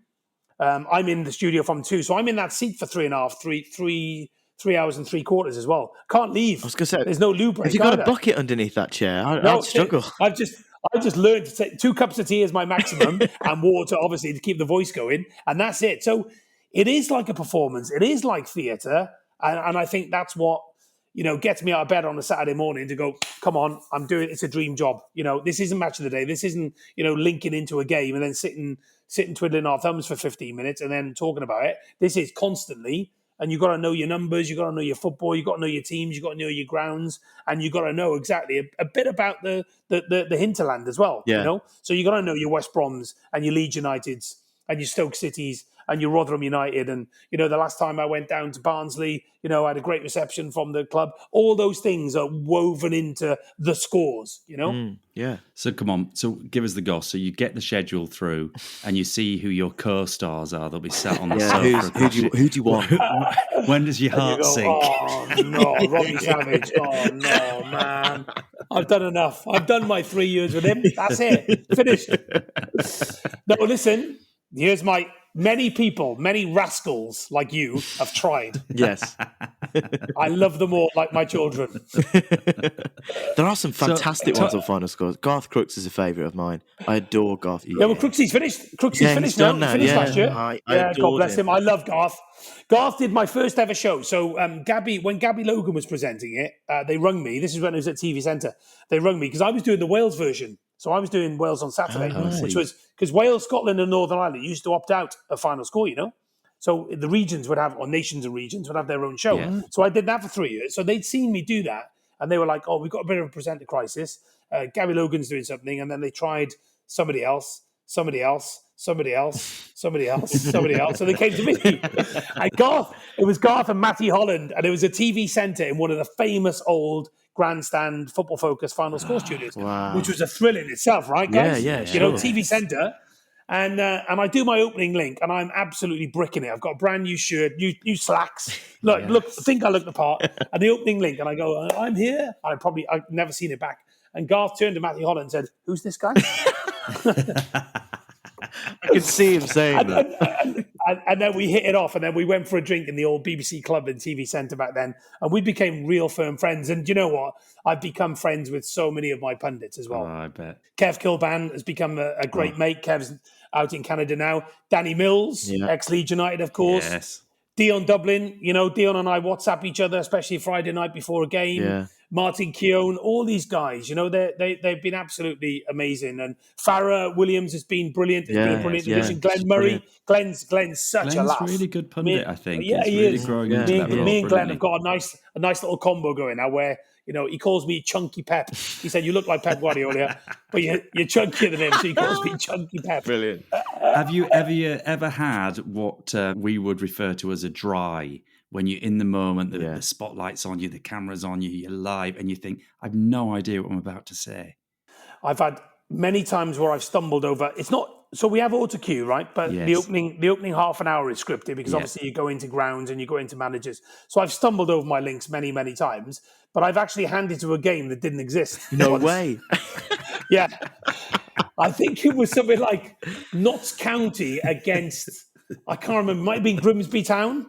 Speaker 5: I'm in the studio from 2. So I'm in that seat for 3 hours and 3/4 as well. Can't leave.
Speaker 2: I was going to say,
Speaker 5: there's no loo break.
Speaker 2: Have you got a bucket underneath that chair? I'd struggle.
Speaker 5: I've just learned to take 2 cups of tea is my maximum and water, obviously, to keep the voice going. And that's it. So it is like a performance. It is like theatre. And I think that's what, gets me out of bed on a Saturday morning to go, come on, it's a dream job. This isn't match of the day. This isn't, linking into a game and then sitting twiddling our thumbs for 15 minutes and then talking about it. This is constantly. And you've got to know your numbers, you've got to know your football, you've got to know your teams, you've got to know your grounds, and you've got to know exactly a bit about the hinterland as well. So you've got to know your West Broms and your Leeds Uniteds and your Stoke Cities and your Rotherham United. And, the last time I went down to Barnsley, I had a great reception from the club. All those things are woven into the scores,
Speaker 2: Yeah.
Speaker 1: So come on. So give us the goss. So you get the schedule through and you see who your co-stars are. They'll be sat on the sofa.
Speaker 2: Who do you want?
Speaker 1: When does your heart sink?
Speaker 5: Oh, no, Robbie Savage. Oh, no, man. I've done enough. I've done my 3 years with him. That's it. Finished. No, listen, here's many people, many rascals like you have tried.
Speaker 2: Yes.
Speaker 5: I love them all like my children.
Speaker 2: There are some fantastic ones on final scores. Garth Crooks is a favourite of mine. I adore Garth.
Speaker 5: Yeah, well, Crooksy's finished. Crooksy's finished now. He finished last year.
Speaker 2: I
Speaker 5: God bless him. I love Garth. Garth did my first ever show. So when Gabby Logan was presenting it, they rung me. This is when it was at TV Centre. They rung me because I was doing the Wales version. So I was doing Wales on Saturday, which was because Wales, Scotland and Northern Ireland used to opt out of final score, you know? So the regions would have, or nations and regions would have their own show. Yeah. So I did that for 3 years. So they'd seen me do that. And they were like, oh, we've got a bit of a presenter crisis. Gabby Logan's doing something. And then they tried somebody else. So they came to me. And it was Garth and Matty Holland. And it was a TV centre in one of the famous old grandstand football focus final score studios, which was a thrill in itself, right, guys?
Speaker 2: Yeah,
Speaker 5: you know, TV centre. And I do my opening link, and I'm absolutely bricking it. I've got a brand new shirt, new slacks. Look, I think I look the part. And the opening link, and I go, I'm here. And I've never seen it back. And Garth turned to Matthew Holland and said, who's this guy?
Speaker 2: I can see him saying that.
Speaker 5: And then we hit it off, and then we went for a drink in the old BBC club in TV Centre back then, and we became real firm friends. And you know what? I've become friends with so many of my pundits as well.
Speaker 1: Oh, I bet.
Speaker 5: Kev Kilban has become a great mate. Kev's out in Canada now. Danny Mills, ex-Leeds United, of course.
Speaker 1: Yes.
Speaker 5: Dion Dublin, you know, Dion and I WhatsApp each other, especially Friday night before a game.
Speaker 2: Yeah.
Speaker 5: Martin Keown, all these guys, you know, they've been absolutely amazing. And Farah Williams has been brilliant. It's been a brilliant addition. Glenn Murray, Glenn's such a laugh.
Speaker 1: Really good pundit, I think.
Speaker 5: Yeah,
Speaker 1: He's
Speaker 5: he
Speaker 1: really
Speaker 5: is.
Speaker 1: growing into that role.
Speaker 5: Me and Glenn have got a nice little combo going now where, you know, he calls me Chunky Pep. He said, you look like Pep Guardiola, but you're chunkier than him, so he calls me Chunky Pep.
Speaker 2: Brilliant.
Speaker 1: Have you ever had what we would refer to as a dry, when you're in the moment, the spotlight's on you, the camera's on you, you're live, and you think, I've no idea what I'm about to say?
Speaker 5: I've had many times where I've stumbled over. It's not so we have auto cue, right? But the opening half an hour is scripted because obviously you go into grounds and you go into managers. So I've stumbled over my links many, many times. But I've actually handed to a game that didn't exist.
Speaker 2: No way.
Speaker 5: Yeah. I think it was something like Notts County against, I can't remember, it might have been Grimsby Town.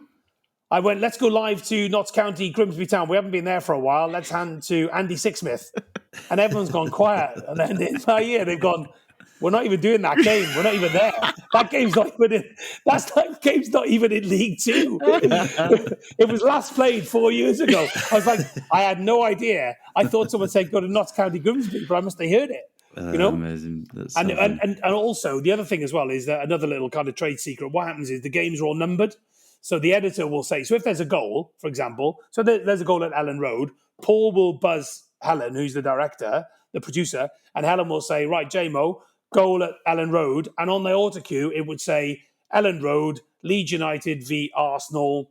Speaker 5: I went, let's go live to Notts County, Grimsby Town. We haven't been there for a while. Let's hand to Andy Sixsmith. And everyone's gone quiet. And then in my ear, they've gone, we're not even doing that game. We're not even there. That game's not even in, that game's not even in League Two. It was last played 4 years ago. I was like, I had no idea. I thought someone said go to Notts County, Grimsby, but I must have heard it. You know,
Speaker 1: amazing.
Speaker 5: And also the other thing as well is that another little kind of trade secret. What happens is the games are all numbered. So the editor will say, so if there's a goal, for example, so there's a goal at Ellen Road, Paul will buzz Helen, who's the director, the producer, and Helen will say, right, JMO, goal at Ellen Road. And on the auto cue, it would say Ellen Road, Leeds United v Arsenal,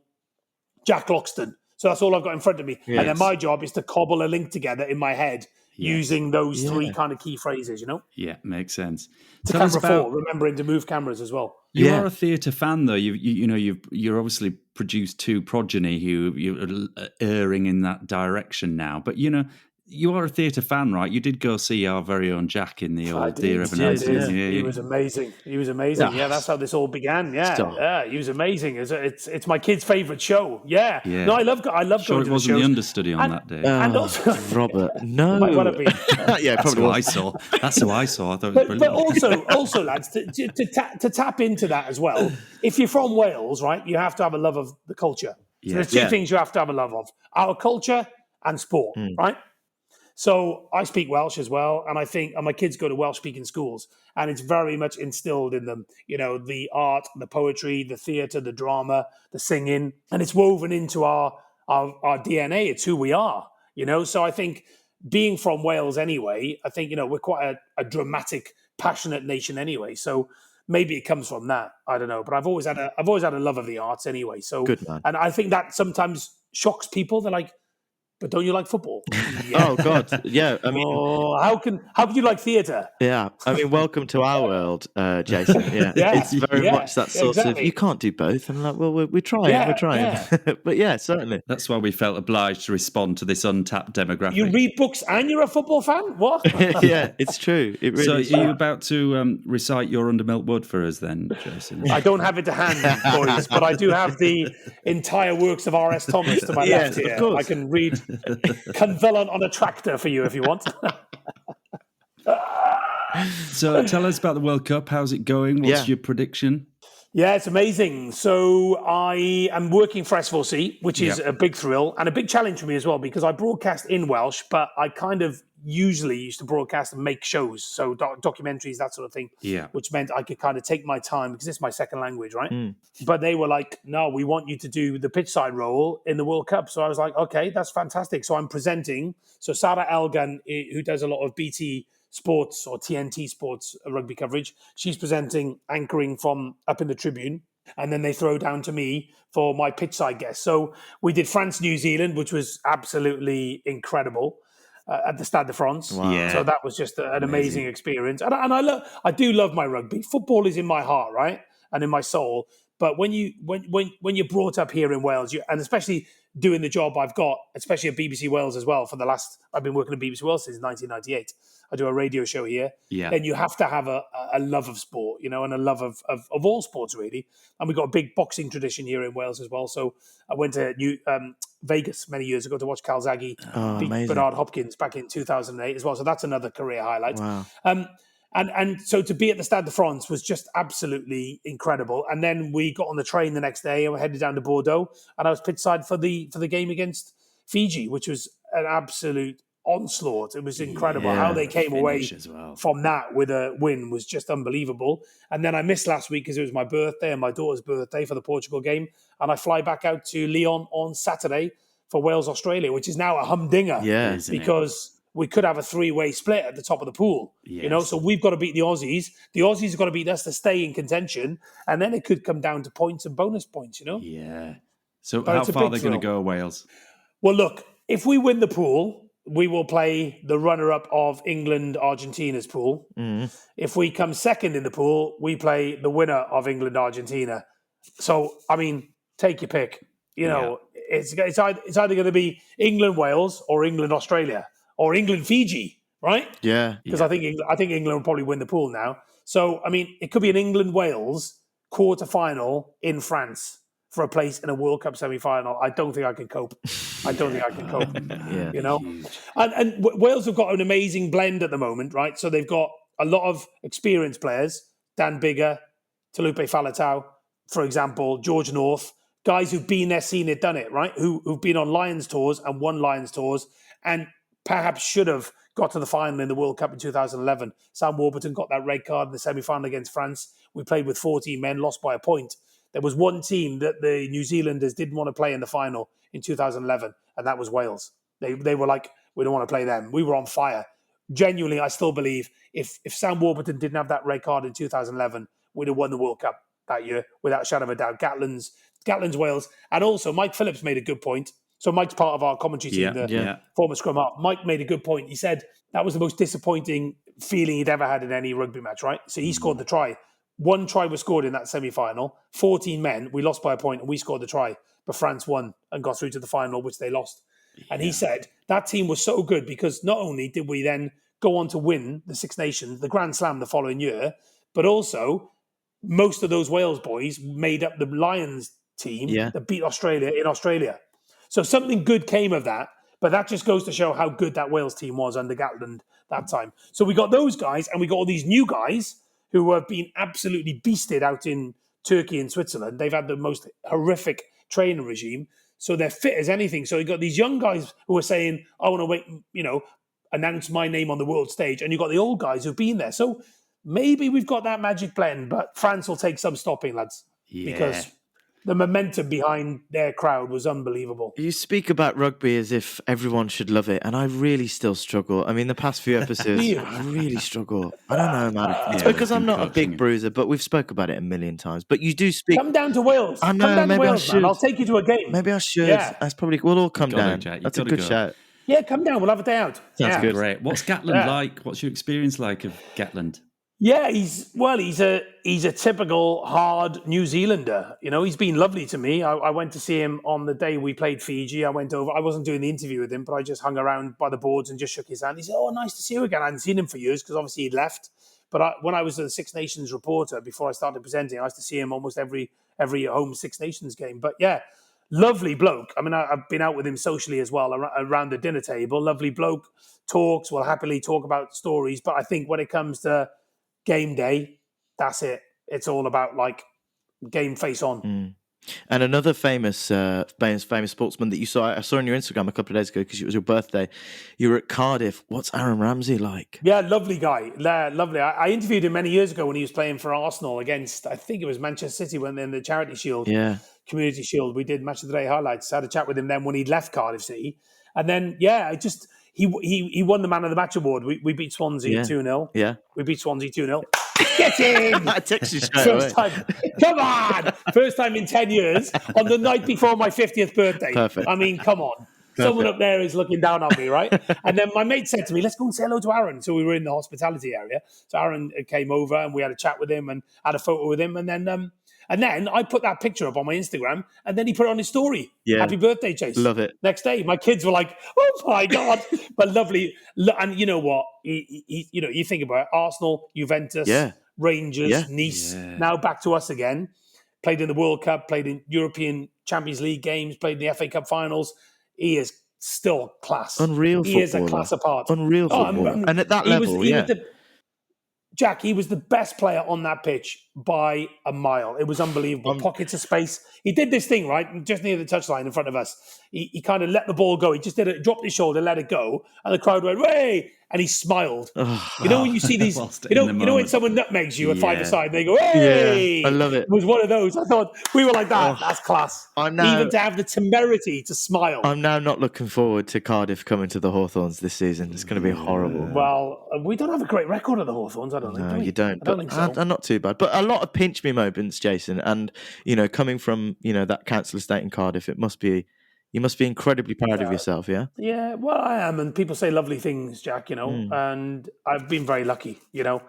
Speaker 5: Jack Loxton. So that's all I've got in front of me. Yes. And then my job is to cobble a link together in my head using those three kind of key phrases, you know?
Speaker 1: Yeah, makes sense.
Speaker 5: To camera 4, remembering to move cameras as well.
Speaker 1: You are a theatre fan, though. You're obviously produced 2 progeny who you're erring in that direction now. But you are a theatre fan, right? You did go see our very own Jack in the old Dear Evan Hansen.
Speaker 5: He was amazing. He was amazing. Yeah, that's how this all began. Yeah, he was amazing. It's my kid's favourite show. Yeah. No, I love going to the shows.
Speaker 1: Sure, it wasn't the understudy on that day.
Speaker 5: And also,
Speaker 2: Robert, no.
Speaker 5: Might well have been.
Speaker 2: Yeah,
Speaker 1: that's
Speaker 2: probably
Speaker 1: what I saw. That's who I saw. I thought it was
Speaker 5: brilliant. But also, lads, to tap into that as well. If you're from Wales, right, you have to have a love of the culture. So there's 2 things you have to have a love of: our culture and sport, right? So I speak Welsh as well, and and my kids go to Welsh-speaking schools, and it's very much instilled in them, the art, the poetry, the theatre, the drama, the singing, and it's woven into our DNA. It's who we are, So I think being from Wales anyway, I think, we're quite a dramatic, passionate nation anyway. So maybe it comes from that. I don't know, but I've always had a love of the arts anyway. So
Speaker 2: good man.
Speaker 5: And I think that sometimes shocks people. They're like, but don't you like football?
Speaker 2: Oh God, yeah. I mean,
Speaker 5: how can you like theatre?
Speaker 2: yeah. I mean, welcome to our world, Jason. Yeah, it's very much that sort of. You can't do both, and like, well, we're trying, but yeah, certainly.
Speaker 1: That's why we felt obliged to respond to this untapped demographic.
Speaker 5: You read books and you're a football fan? What?
Speaker 2: Yeah, it's true. It really
Speaker 1: so, are you about to recite your Under Milk Wood for us then, Jason?
Speaker 5: I don't have it to hand, boys, but I do have the entire works of R.S. Thomas to my left here.
Speaker 2: Of course.
Speaker 5: I can read Cynfelon on a Tractor for you if you want.
Speaker 1: So tell us about the World Cup. How's it going? What's your prediction?
Speaker 5: Yeah, it's amazing. So I am working for S4C, which is a big thrill and a big challenge for me as well, because I broadcast in Welsh, but I kind of usually used to broadcast and make shows, so documentaries, that sort of thing, which meant I could kind of take my time because it's my second language, right? But they were like, no, we want you to do the pitch side role in the World Cup. So I was like, okay, that's fantastic. So I'm presenting. So Sarah Elgan, who does a lot of BT Sports or TNT Sports rugby coverage, she's presenting, anchoring from up in the tribune, and then they throw down to me for my pitch side guest. So we did France, New Zealand, which was absolutely incredible at the Stade de France.
Speaker 2: Wow.
Speaker 1: Yeah.
Speaker 5: So that was just an amazing experience. And I do love my rugby. Football is in my heart, right, and in my soul. But when you're brought up here in Wales, and especially doing the job I've got, especially at BBC Wales as well, I've been working at BBC Wales since 1998. I do a radio show here. Yeah. Then you have to have a love of sport, and a love of all sports, really. And we've got a big boxing tradition here in Wales as well. So I went to Vegas many years ago to watch Calzaghe beat Bernard Hopkins back in 2008 as well. So that's another career highlight.
Speaker 2: Wow.
Speaker 5: And so to be at the Stade de France was just absolutely incredible. And then we got on the train the next day and we headed down to Bordeaux. And I was pitchside for the game against Fiji, which was an absolute onslaught. It was incredible how they came away from that with a win was just unbelievable. And then I missed last week because it was my birthday and my daughter's birthday for the Portugal game. And I fly back out to Lyon on Saturday for Wales, Australia, which is now a humdinger because we could have a three-way split at the top of the pool. Yes. So we've got to beat the Aussies. The Aussies have got to beat us to stay in contention. And then it could come down to points and bonus points,
Speaker 1: Yeah. So how far are they going to go, Wales?
Speaker 5: Well, look, if we win the pool, we will play the runner-up of England-Argentina's pool. If we come second in the pool, we play the winner of England-Argentina. So, I mean, take your pick. It's either going to be England-Wales or England-Australia or England-Fiji, right?
Speaker 2: Yeah.
Speaker 5: Because I think England will probably win the pool now. So, I mean, it could be an England-Wales quarter-final in France for a place in a World Cup semi-final. I don't think I can cope. And Wales have got an amazing blend at the moment, right? So they've got a lot of experienced players, Dan Biggar, Talupe Faletau, for example, George North, guys who've been there, seen it, done it, right? Who've been on Lions tours and won Lions tours and perhaps should have got to the final in the World Cup in 2011. Sam Warburton got that red card in the semi-final against France. We played with 14 men, lost by a point. There was one team that the New Zealanders didn't want to play in the final in 2011, and that was Wales. They were like, we don't want to play them. We were on fire. Genuinely, I still believe if Sam Warburton didn't have that red card in 2011, we'd have won the World Cup that year without a shadow of a doubt. Gatland's Wales. And also, Mike Phillips made a good point. So Mike's part of our commentary team, former scrum half. Mike made a good point. He said that was the most disappointing feeling he'd ever had in any rugby match, right? So he scored the try. One try was scored in that semi-final. 14 men, we lost by a point, and we scored the try. But France won and got through to the final, which they lost. Yeah. And he said that team was so good because not only did we then go on to win the Six Nations, the Grand Slam the following year, but also most of those Wales boys made up the Lions team that beat Australia in Australia. So something good came of that, but that just goes to show how good that Wales team was under Gatland that time. So we got those guys, and we got all these new guys who have been absolutely beasted out in Turkey and Switzerland. They've had the most horrific training regime, so they're fit as anything. So you got these young guys who are saying, I want to wait, announce my name on the world stage, and you've got the old guys who've been there. So maybe we've got that magic blend, but France will take some stopping, lads, because the momentum behind their crowd was unbelievable.
Speaker 2: You speak about rugby as if everyone should love it, and I really still struggle. I mean, the past few episodes, I really struggle. I don't know, man. It's because I'm not a big bruiser, but we've spoke about it a million times. But you do speak.
Speaker 5: Come down to Wales.
Speaker 2: I know,
Speaker 5: come down
Speaker 2: maybe
Speaker 5: to Wales,
Speaker 2: I should.
Speaker 5: man. I'll take you to a game.
Speaker 2: Maybe I should.
Speaker 5: Yeah.
Speaker 2: That's probably. We'll all come down. That's a good shout.
Speaker 5: Yeah, come down. We'll have a day out.
Speaker 2: Sounds good.
Speaker 1: Great. What's Gatland like? What's your experience like of Gatland?
Speaker 5: Yeah, he's a typical hard New Zealander. You know, he's been lovely to me. I went to see him on the day we played Fiji. I went over. I wasn't doing the interview with him, but I just hung around by the boards and just shook his hand. He said, "Oh, nice to see you again." I hadn't seen him for years because obviously he'd left. But when I was a Six Nations reporter before I started presenting, I used to see him almost every home Six Nations game. But yeah, lovely bloke. I mean, I've been out with him socially as well around the dinner table. Lovely bloke. Will happily talk about stories. But I think when it comes to game day, that's it. It's all about like game face on.
Speaker 2: And another famous sportsman that you saw, I saw on your Instagram a couple of days ago because it was your birthday. You were at Cardiff. What's Aaron Ramsey like?
Speaker 5: Yeah, lovely guy. Lovely. I interviewed him many years ago when he was playing for Arsenal against, I think it was Manchester City when in the Charity Shield, Community Shield. We did Match of the Day highlights. I had a chat with him then when he'd left Cardiff City. And then, he won the Man of the Match award. We beat Swansea 2-0.
Speaker 2: Yeah.
Speaker 5: We beat Swansea 2-0. Get in!
Speaker 2: I text you
Speaker 5: First time. Come on! First time in 10 years on the night before my 50th birthday.
Speaker 2: Perfect.
Speaker 5: I mean, come on. Someone up there is looking down on me, right? And then my mate said to me, let's go and say hello to Aaron. So we were in the hospitality area. So Aaron came over and we had a chat with him and had a photo with him. And then I put that picture up on my Instagram and then he put it on his story.
Speaker 2: Yeah.
Speaker 5: Happy birthday, Chase.
Speaker 2: Love it.
Speaker 5: Next day, my kids were like, oh my God. But lovely. And you know what? You think about it. Arsenal, Juventus, Rangers, Nice, now back to us again. Played in the World Cup, played in European Champions League games, played in the FA Cup finals. He is still class.
Speaker 2: Unreal footballer.
Speaker 5: He is a class apart.
Speaker 2: Unreal footballer. And at that level,
Speaker 5: Jack, he was the best player on that pitch by a mile. It was unbelievable. Pockets of space. He did this thing, right? Just near the touchline in front of us. He kind of let the ball go. He just did it, dropped his shoulder, let it go. And the crowd went, "Hey!" And he smiled. You know when you see these, you know when someone nutmegs you at five-a-side and they go, "Hey!"
Speaker 2: Yeah, I love it.
Speaker 5: It was one of those. I thought, we were like that. That's class. Even to have the temerity to smile.
Speaker 2: I'm now not looking forward to Cardiff coming to the Hawthorns this season. It's going to be horrible.
Speaker 5: Well, we don't have a great record at the Hawthorns, I don't think.
Speaker 2: No, you don't.
Speaker 5: I don't think so.
Speaker 2: I'm not too bad. But a lot of pinch me moments, Jason. And, coming from, that council estate in Cardiff, you must be incredibly proud of yourself, yeah?
Speaker 5: Yeah, well, I am. And people say lovely things, Jack, and I've been very lucky,
Speaker 2: Yeah.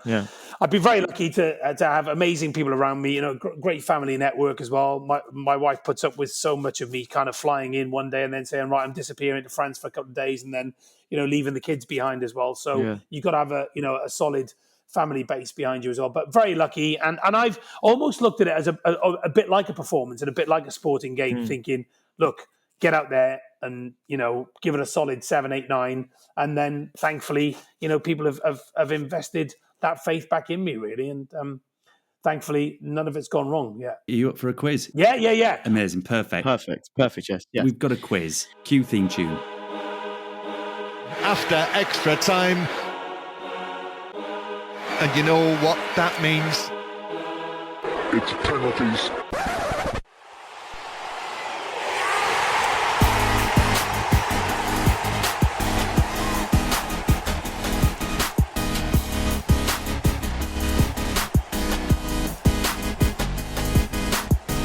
Speaker 5: I've been very lucky to have amazing people around me, great family network as well. My wife puts up with so much of me kind of flying in one day and then saying, right, I'm disappearing to France for a couple of days and then, leaving the kids behind as well. So you've got to have a solid family base behind you as well, but very lucky. And I've almost looked at it as a bit like a performance and a bit like a sporting game, thinking, look, get out there and, give it a solid 7, 8, 9. And then thankfully, people have invested that faith back in me really. And thankfully none of it's gone wrong yet.
Speaker 1: Are you up for a quiz?
Speaker 5: Yeah.
Speaker 1: Amazing. Perfect,
Speaker 2: yes. Yeah.
Speaker 1: We've got a quiz. Cue theme tune.
Speaker 6: After extra time. And you know what that means?
Speaker 7: It's penalties.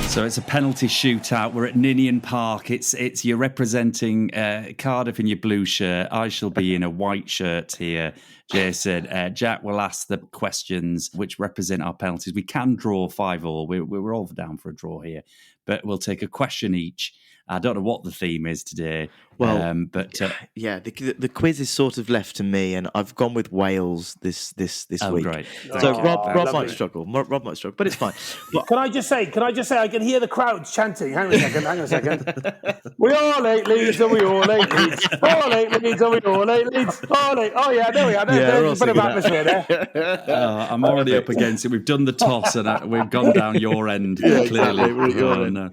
Speaker 1: So it's a penalty shootout. We're at Ninian Park. It's you're representing Cardiff in your blue shirt. I shall be in a white shirt here, Jason. Jack will ask the questions which represent our penalties. We can draw 5-5. We're all down for a draw here, but we'll take a question each. I don't know what the theme is today.
Speaker 2: Well,
Speaker 1: the
Speaker 2: quiz is sort of left to me, and I've gone with Wales this week.
Speaker 1: Great.
Speaker 2: So Rob might struggle. Rob might struggle, but it's fine. But,
Speaker 5: Can I just say, I can hear the crowds chanting. Hang on a second. We all hate Leeds and we all hate Leeds. All hate Leeds and we all hate Leeds. Oh yeah, there we are. There's a bit of atmosphere there.
Speaker 1: I'm already up against it. We've done the toss and we've gone down your end clearly.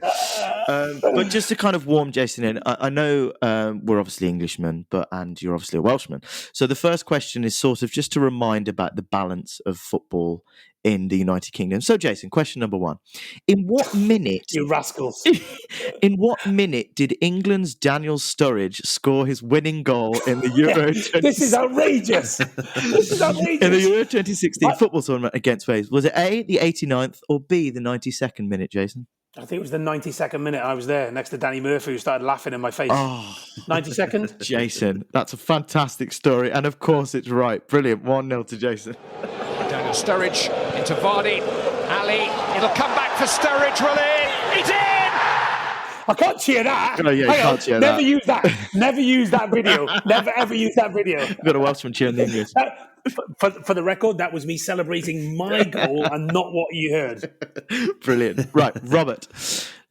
Speaker 2: But just to kind of warm Jason in, I know we're obviously Englishmen, and you're obviously a Welshman. So the first question is sort of just to remind about the balance of football in the United Kingdom. So, Jason, question number 1. In what minute...
Speaker 5: You rascals.
Speaker 2: In what minute did England's Daniel Sturridge score his winning goal in the Euro 2016?
Speaker 5: This is outrageous. This is outrageous.
Speaker 2: In the Euro 2016 football tournament against Wales. Was it A, the 89th, or B, the 92nd minute, Jason?
Speaker 5: I think it was the 92nd minute I was there next to Danny Murphy, who started laughing in my face. 92nd?
Speaker 2: Jason, that's a fantastic story. And of course it's right. Brilliant. 1-0 to Jason.
Speaker 4: Daniel Sturridge into Vardy. Ali, it'll come back for Sturridge, will it? It's in!
Speaker 5: I can't cheer that.
Speaker 2: Oh, yeah, you can't cheer that.
Speaker 5: Never use that. Never use that video. Never, ever use that video.
Speaker 2: You've got a Welshman cheering the English.
Speaker 5: For the record, that was me celebrating my goal and not what you heard.
Speaker 2: Brilliant. Right, Robert.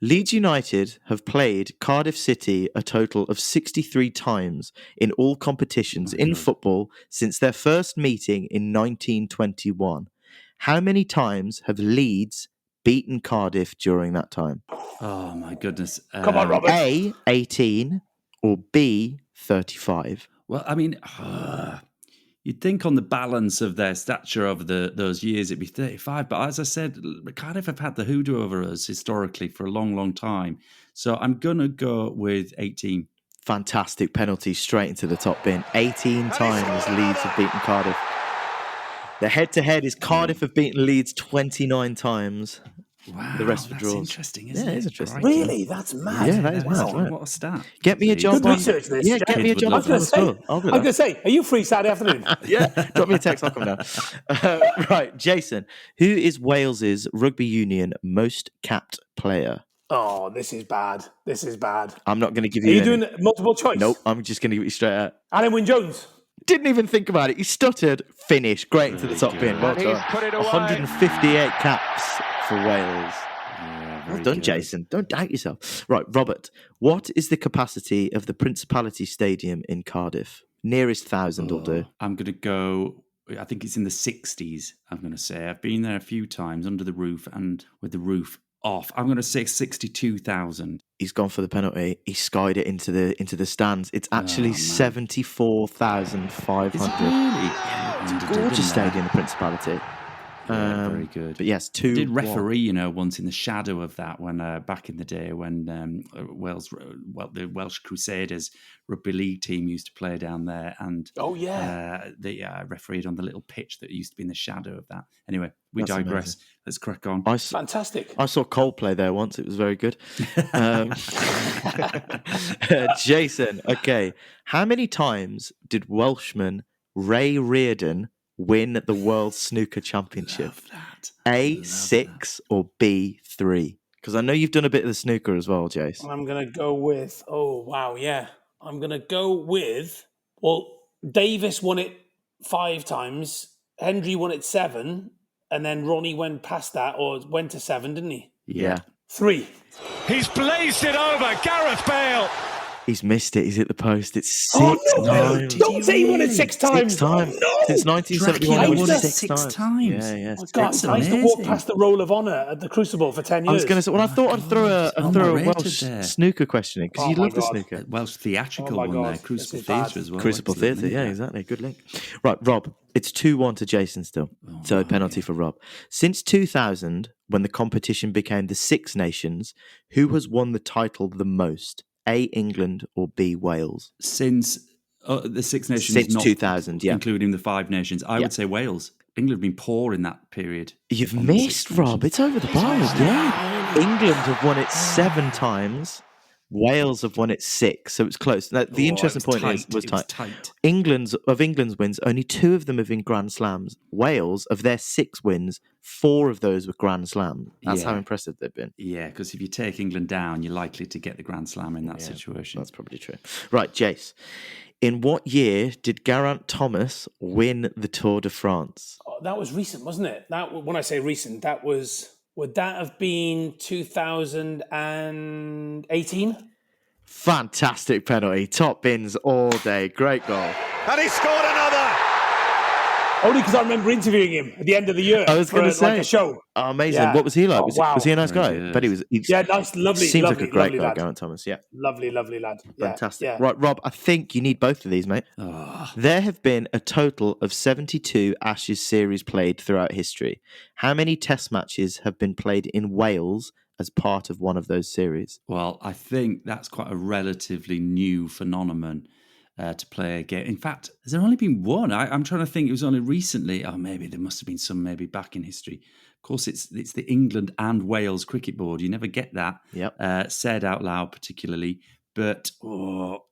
Speaker 2: Leeds United have played Cardiff City a total of 63 times in all competitions in football since their first meeting in 1921. How many times have Leeds beaten Cardiff during that time?
Speaker 1: Oh, my goodness.
Speaker 5: Come on, Robert.
Speaker 2: A, 18, or B, 35?
Speaker 1: Well, I mean, you'd think on the balance of their stature over those years, it'd be 35. But as I said, Cardiff have had the hoodoo over us historically for a long, long time. So I'm going to go with 18.
Speaker 2: Fantastic penalty straight into the top bin. 18 times Leeds have beaten Cardiff. The head-to-head is Cardiff have beaten Leeds 29 times.
Speaker 1: Wow,
Speaker 2: the rest of the
Speaker 1: that's
Speaker 2: draws.
Speaker 1: Interesting, isn't it?
Speaker 2: Yeah, it is interesting.
Speaker 5: Really? That's mad.
Speaker 2: Yeah, that is mad.
Speaker 1: Wow, what a stat.
Speaker 2: Get me a job
Speaker 5: Good
Speaker 2: on...
Speaker 5: research, this.
Speaker 2: Yeah, get me a job on as well.
Speaker 5: I'm going to say, are you free Saturday afternoon?
Speaker 2: Yeah, drop me a text, I'll come down. Right, Jason, who is Wales's rugby union most capped player?
Speaker 5: Oh, this is bad. This is bad.
Speaker 2: I'm not going to give you
Speaker 5: Are you doing multiple choice?
Speaker 2: Nope, I'm just going to give you straight out.
Speaker 5: Alan Wynne-Jones.
Speaker 2: Didn't even think about it. He stuttered, finished, great into the top bin. Well done. 158 caps for Wales. Well done, Jason. Don't doubt yourself. Right, Robert, what is the capacity of the Principality Stadium in Cardiff? Nearest 1,000 will do.
Speaker 1: I'm going to go, I think it's in the 60s, I'm going to say. I've been there a few times under the roof and with the roof off. I'm going to say 62,000.
Speaker 2: He's gone for the penalty. He skied it into the stands. It's actually 74,500.
Speaker 1: Yeah,
Speaker 2: It's a gorgeous stadium, the Principality.
Speaker 1: Very good.
Speaker 2: But yes,
Speaker 1: I did referee, once in the shadow of that when back in the day when the Welsh Crusaders rugby league team used to play down there, and they refereed on the little pitch that used to be in the shadow of that. Anyway, we digress. Amazing. Let's crack on.
Speaker 5: Fantastic.
Speaker 2: I saw Coldplay there once. It was very good. Jason, okay. How many times did Welshman Ray Reardon win the World Snooker Championship? A, 6 or B, 3? Because I know you've done a bit of the snooker as well, Jace.
Speaker 5: I'm going to go with, I'm going to go with, Davis won it 5 times, Hendry won it 7, and then Ronnie went past that, or went to 7, didn't he?
Speaker 2: Yeah.
Speaker 5: 3.
Speaker 4: He's blazed it over, Gareth Bale.
Speaker 2: He's missed it. He's hit the post. It's 6 times.
Speaker 5: Don't say he won it 6 times.
Speaker 2: 6 times.
Speaker 5: No.
Speaker 2: Since 1971, he won it 6 times.
Speaker 1: Yeah.
Speaker 5: I used to walk past the Roll of Honour at the Crucible for 10 years.
Speaker 2: I was going to say, I thought I'd throw a Welsh snooker question in, because you love the snooker.
Speaker 1: Welsh theatrical one there, Crucible Theatre as well.
Speaker 2: Crucible Theatre, yeah, exactly. Good link. Right, Rob, it's 2-1 to Jason still. So penalty for Rob. Since 2000, when the competition became the Six Nations, who has won the title the most? A, England, or B, Wales?
Speaker 1: Since the Six Nations,
Speaker 2: since 2000,
Speaker 1: including the Five Nations, I would say Wales. England have been poor in that period.
Speaker 2: You've missed, Rob. It's over the bars. Yeah, England have won it 7 times. Wales have won it 6, so it's close. Now, the interesting point was tight. England's wins, only 2 of them have been Grand Slams. Wales, of their 6 wins, 4 of those were Grand Slams. That's how impressive they've been.
Speaker 1: Yeah, because if you take England down, you're likely to get the Grand Slam in that situation.
Speaker 2: That's probably true. Right, Jace. In what year did Geraint Thomas win the Tour de France?
Speaker 5: Oh, that was recent, wasn't it? When I say recent, that was... Would that have been 2018?
Speaker 2: Fantastic penalty. Top bins all day. Great goal.
Speaker 4: And he scored another.
Speaker 5: Only because I remember interviewing him at the end of the year.
Speaker 2: I was going to say,
Speaker 5: like a show.
Speaker 2: Oh, amazing.
Speaker 5: Yeah.
Speaker 2: What was he like?
Speaker 5: Oh,
Speaker 2: Was he a nice guy?
Speaker 1: Yes.
Speaker 2: But he was.
Speaker 5: Nice, lovely.
Speaker 2: Seems
Speaker 5: lovely,
Speaker 2: like a great
Speaker 5: lovely
Speaker 2: guy,
Speaker 5: lad.
Speaker 2: Geraint Thomas. Yeah,
Speaker 5: Lovely lad. Yeah,
Speaker 2: fantastic.
Speaker 5: Yeah.
Speaker 2: Right, Rob. I think you need both of these, mate.
Speaker 1: Oh.
Speaker 2: There have been a total of 72 Ashes series played throughout history. How many Test matches have been played in Wales as part of one of those series?
Speaker 1: Well, I think that's quite a relatively new phenomenon to play a game. In fact, has there only been one? I'm trying to think. It was only recently. Oh, maybe there must have been some maybe back in history. Of course, it's the England and Wales cricket board. You never get that said out loud particularly. But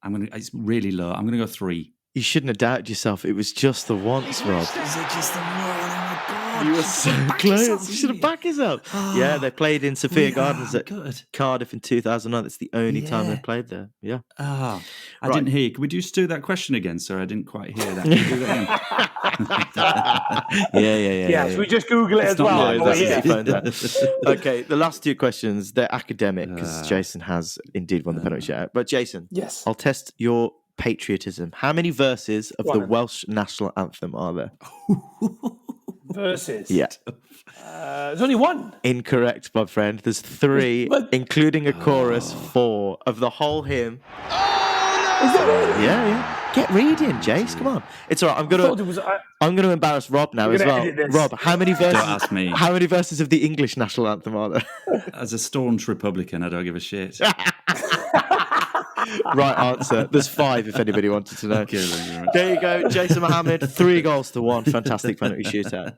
Speaker 1: it's really low. I'm going to go 3.
Speaker 2: You shouldn't have doubted yourself. It was just the once, Rob.
Speaker 1: Is it just the one? Oh my God.
Speaker 2: You were so close. You should have backed yourself. Yeah, they played in Sophia Gardens at Cardiff in 2009. That's the only time they played there. Yeah.
Speaker 1: I didn't hear. Can we just do that question again? Sorry, I didn't quite hear that. Can we do that again?
Speaker 2: Yeah.
Speaker 5: Should we just Google it
Speaker 1: It's
Speaker 5: as
Speaker 1: not
Speaker 5: well?
Speaker 1: live,
Speaker 2: Okay, the last 2 questions, they're academic because Jason has indeed won the penalty shoutout. But Jason,
Speaker 5: Yes.
Speaker 2: I'll test your patriotism. How many verses of the Welsh national anthem are there?
Speaker 5: Verses.
Speaker 2: Yeah.
Speaker 5: There's only one.
Speaker 2: Incorrect, my friend. There's 3, including a chorus, 4 of the whole hymn.
Speaker 5: Is there really?
Speaker 2: Yeah. Get reading, Jace. Come on. It's all right. I'm gonna embarrass Rob now as well. Rob, how many verses?
Speaker 1: Don't ask me.
Speaker 2: How many verses of the English national anthem are there?
Speaker 1: As a staunch Republican, I don't give a shit.
Speaker 2: Right answer. There's 5 if anybody wanted to know.
Speaker 1: Okay,
Speaker 2: There you go, Jason Mohammad. 3 goals to 1. Fantastic penalty shootout.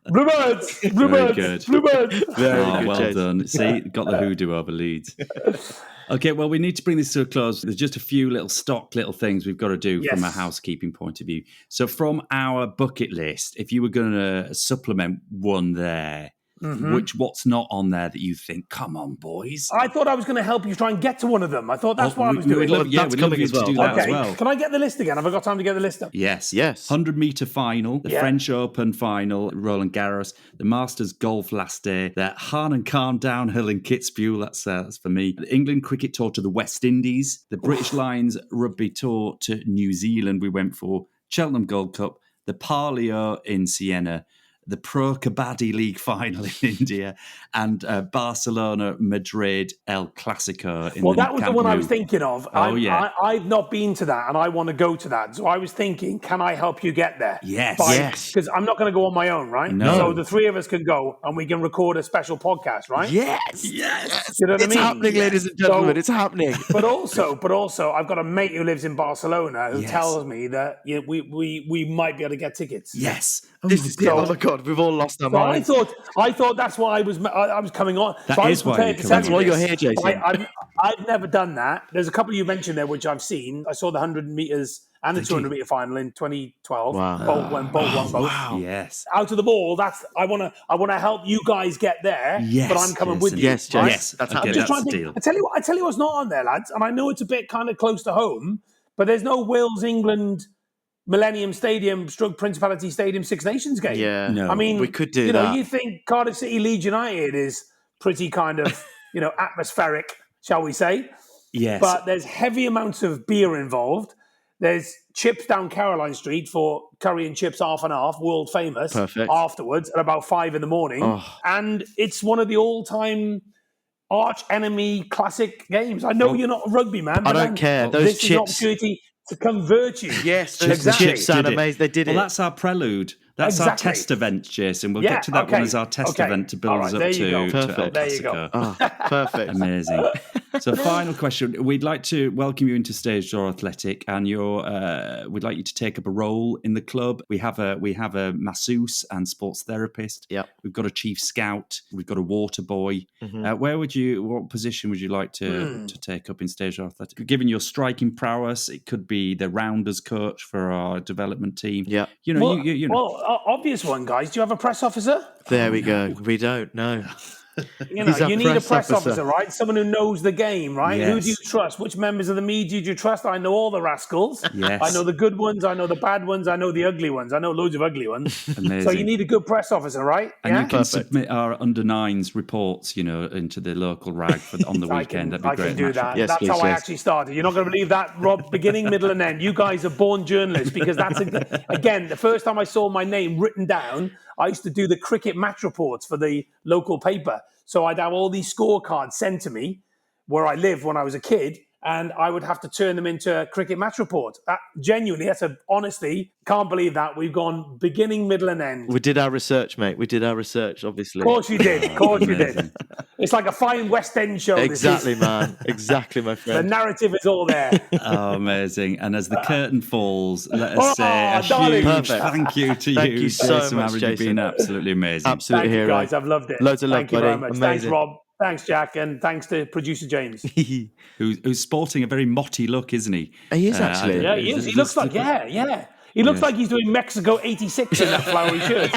Speaker 5: Bluebirds.
Speaker 1: Very good.
Speaker 5: Bluebirds.
Speaker 2: Very good,
Speaker 1: well
Speaker 2: Jason.
Speaker 1: done. See, got the hoodoo over Leeds. Okay, well, we need to bring this to a close. There's just a few little things we've got to do from a housekeeping point of view. So from our bucket list, if you were going to supplement one there, what's not on there that you think, come on, boys?
Speaker 5: I thought I was going to help you try and get to one of them. I thought that's what I was doing.
Speaker 1: We'd love you to do that as well.
Speaker 5: Can I get the list again? Have I got time to get the list up?
Speaker 1: Yes.
Speaker 2: 100-metre
Speaker 1: final, the French Open final, Roland Garros, the Masters Golf last day, the Hahn and Kahn downhill in Kitzbühel, that's for me, the England Cricket Tour to the West Indies, the British Lions Rugby Tour to New Zealand we went for, Cheltenham Gold Cup, the Palio in Siena, the Pro Kabaddi League final in India, and Barcelona, Madrid, El Clasico in
Speaker 5: that was the one I was thinking of. I've not been to that, and I want to go to that. So I was thinking, can I help you get there?
Speaker 1: Yes.
Speaker 5: Because I'm not going to go on my own, right?
Speaker 1: No.
Speaker 5: So the 3 of us can go, and we can record a special podcast, right?
Speaker 2: Yes.
Speaker 5: You know what I mean?
Speaker 2: It's happening, ladies and gentlemen. It's happening.
Speaker 5: But also, I've got a mate who lives in Barcelona who tells me that we might be able to get tickets.
Speaker 1: Yes.
Speaker 2: Oh my God, we've all lost our minds.
Speaker 5: I thought that's why I was coming on.
Speaker 1: That's
Speaker 2: why you're here, Jason.
Speaker 5: I've never done that. There's a couple you mentioned there which I've seen. I saw the 100 metres and the 200 metre final in 2012.
Speaker 2: Wow.
Speaker 5: Bolt won both.
Speaker 1: Wow. Yes.
Speaker 5: Out of the ball. I want to help you guys get there.
Speaker 1: Yes,
Speaker 5: but I'm coming with you.
Speaker 2: Yes,
Speaker 5: right?
Speaker 2: yes.
Speaker 1: That's
Speaker 5: I'm just trying to think. I tell you what's not on there, lads. And I know it's a bit kind of close to home, but there's no Wales England Millennium Stadium / Principality Stadium Six Nations game.
Speaker 2: Yeah,
Speaker 1: no,
Speaker 5: I mean,
Speaker 2: we could do that.
Speaker 5: You think Cardiff City Leeds United is pretty kind of, atmospheric, shall we say?
Speaker 1: Yes.
Speaker 5: But there's heavy amounts of beer involved. There's chips down Caroline Street for curry and chips half and half, world famous.
Speaker 2: Perfect.
Speaker 5: Afterwards at about 5 a.m. And it's one of the all-time arch enemy classic games. I know you're not a rugby man.
Speaker 2: I don't care. Those
Speaker 5: this
Speaker 2: chips.
Speaker 5: Is an opportunity to convert you.
Speaker 2: Yes, those chips sound amazing. They did it.
Speaker 1: Well, that's our prelude. That's our test event, Jason. We'll get to that one as our test event to build us up to El Clasico.
Speaker 2: Perfect.
Speaker 1: Amazing. So, final question. We'd like to welcome you into Stage Door Athletic, and we'd like you to take up a role in the club. We have a masseuse and sports therapist.
Speaker 2: Yeah.
Speaker 1: We've got a chief scout. We've got a water boy.
Speaker 2: Mm-hmm.
Speaker 1: What position would you like to take up in Stage Door Athletic? Given your striking prowess, it could be the rounders coach for our development team.
Speaker 2: Yeah.
Speaker 1: You know.
Speaker 5: Obvious one, guys. Do you have a press officer?
Speaker 2: There we go. We don't know.
Speaker 5: You know,
Speaker 2: He's a
Speaker 5: you need a
Speaker 2: press
Speaker 5: press
Speaker 2: officer.
Speaker 5: officer, right? Someone who knows the game, right? Who
Speaker 1: Yes.
Speaker 5: do you trust? Which members of the media do you trust? I know all the rascals.
Speaker 1: Yes.
Speaker 5: I know the good ones. I know the bad ones. I know the ugly ones. I know loads of ugly ones.
Speaker 1: Amazing.
Speaker 5: So you need a good press officer, right?
Speaker 1: And you can
Speaker 2: Perfect.
Speaker 1: submit our under nines reports, you know, into the local rag on the weekend. That'd be
Speaker 5: I
Speaker 1: great.
Speaker 5: can do that.
Speaker 2: Yes,
Speaker 5: That's
Speaker 2: please,
Speaker 5: how I
Speaker 2: yes.
Speaker 5: actually started. You're not going to believe that, Rob. Beginning, middle, and end. You guys are born journalists because that's again the first time I saw my name written down. I used to do the cricket match reports for the local paper, so I'd have all these scorecards sent to me where I lived when I was a kid, and I would have to turn them into a cricket match report. Genuinely, honestly, can't believe that. We've gone beginning, middle, and end.
Speaker 2: We did our research, mate. We did our research, obviously.
Speaker 5: Of course you did. Of course you did. It's like a fine West End show.
Speaker 2: Exactly,
Speaker 5: This is.
Speaker 2: man. Exactly, my
Speaker 5: The
Speaker 2: friend.
Speaker 5: narrative is all there.
Speaker 1: Oh, amazing. And as the curtain falls, let us say a
Speaker 5: darling.
Speaker 1: huge
Speaker 2: Perfect.
Speaker 1: thank you to
Speaker 2: Thank
Speaker 1: you,
Speaker 2: you so
Speaker 1: Jason
Speaker 2: much,
Speaker 1: Maverick. You've
Speaker 2: Jason.
Speaker 1: been absolutely amazing.
Speaker 2: Absolute
Speaker 5: Thank you,
Speaker 2: hero.
Speaker 5: guys. I've loved it.
Speaker 2: Loads of love,
Speaker 5: Thank you
Speaker 2: buddy.
Speaker 5: very much.
Speaker 2: Amazing.
Speaker 5: Thanks, Rob. Thanks, Jack. And thanks to producer James.
Speaker 1: Who's sporting a very motty look, isn't he?
Speaker 2: He is actually.
Speaker 5: Yeah, he is. He looks like, yeah. He looks like he's doing Mexico 86 in that flowery shirt.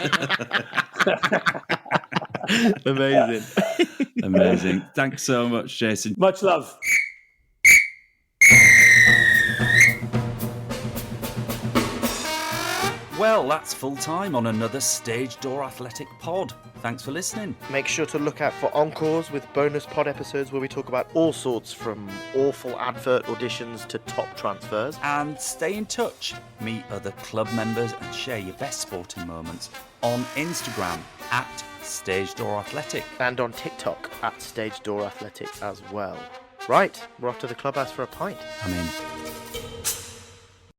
Speaker 2: Amazing.
Speaker 1: Amazing. Thanks so much, Jason.
Speaker 5: Much love.
Speaker 1: Well, that's full time on another Stage Door Athletic pod. Thanks for listening.
Speaker 8: Make sure to look out for encores with bonus pod episodes where we talk about all sorts from awful advert auditions to top transfers.
Speaker 1: And stay in touch. Meet other club members and share your best sporting moments on Instagram at Stage Door Athletic.
Speaker 8: And on TikTok at Stage Door Athletic as well. Right, we're off to the clubhouse for a pint.
Speaker 1: I'm in.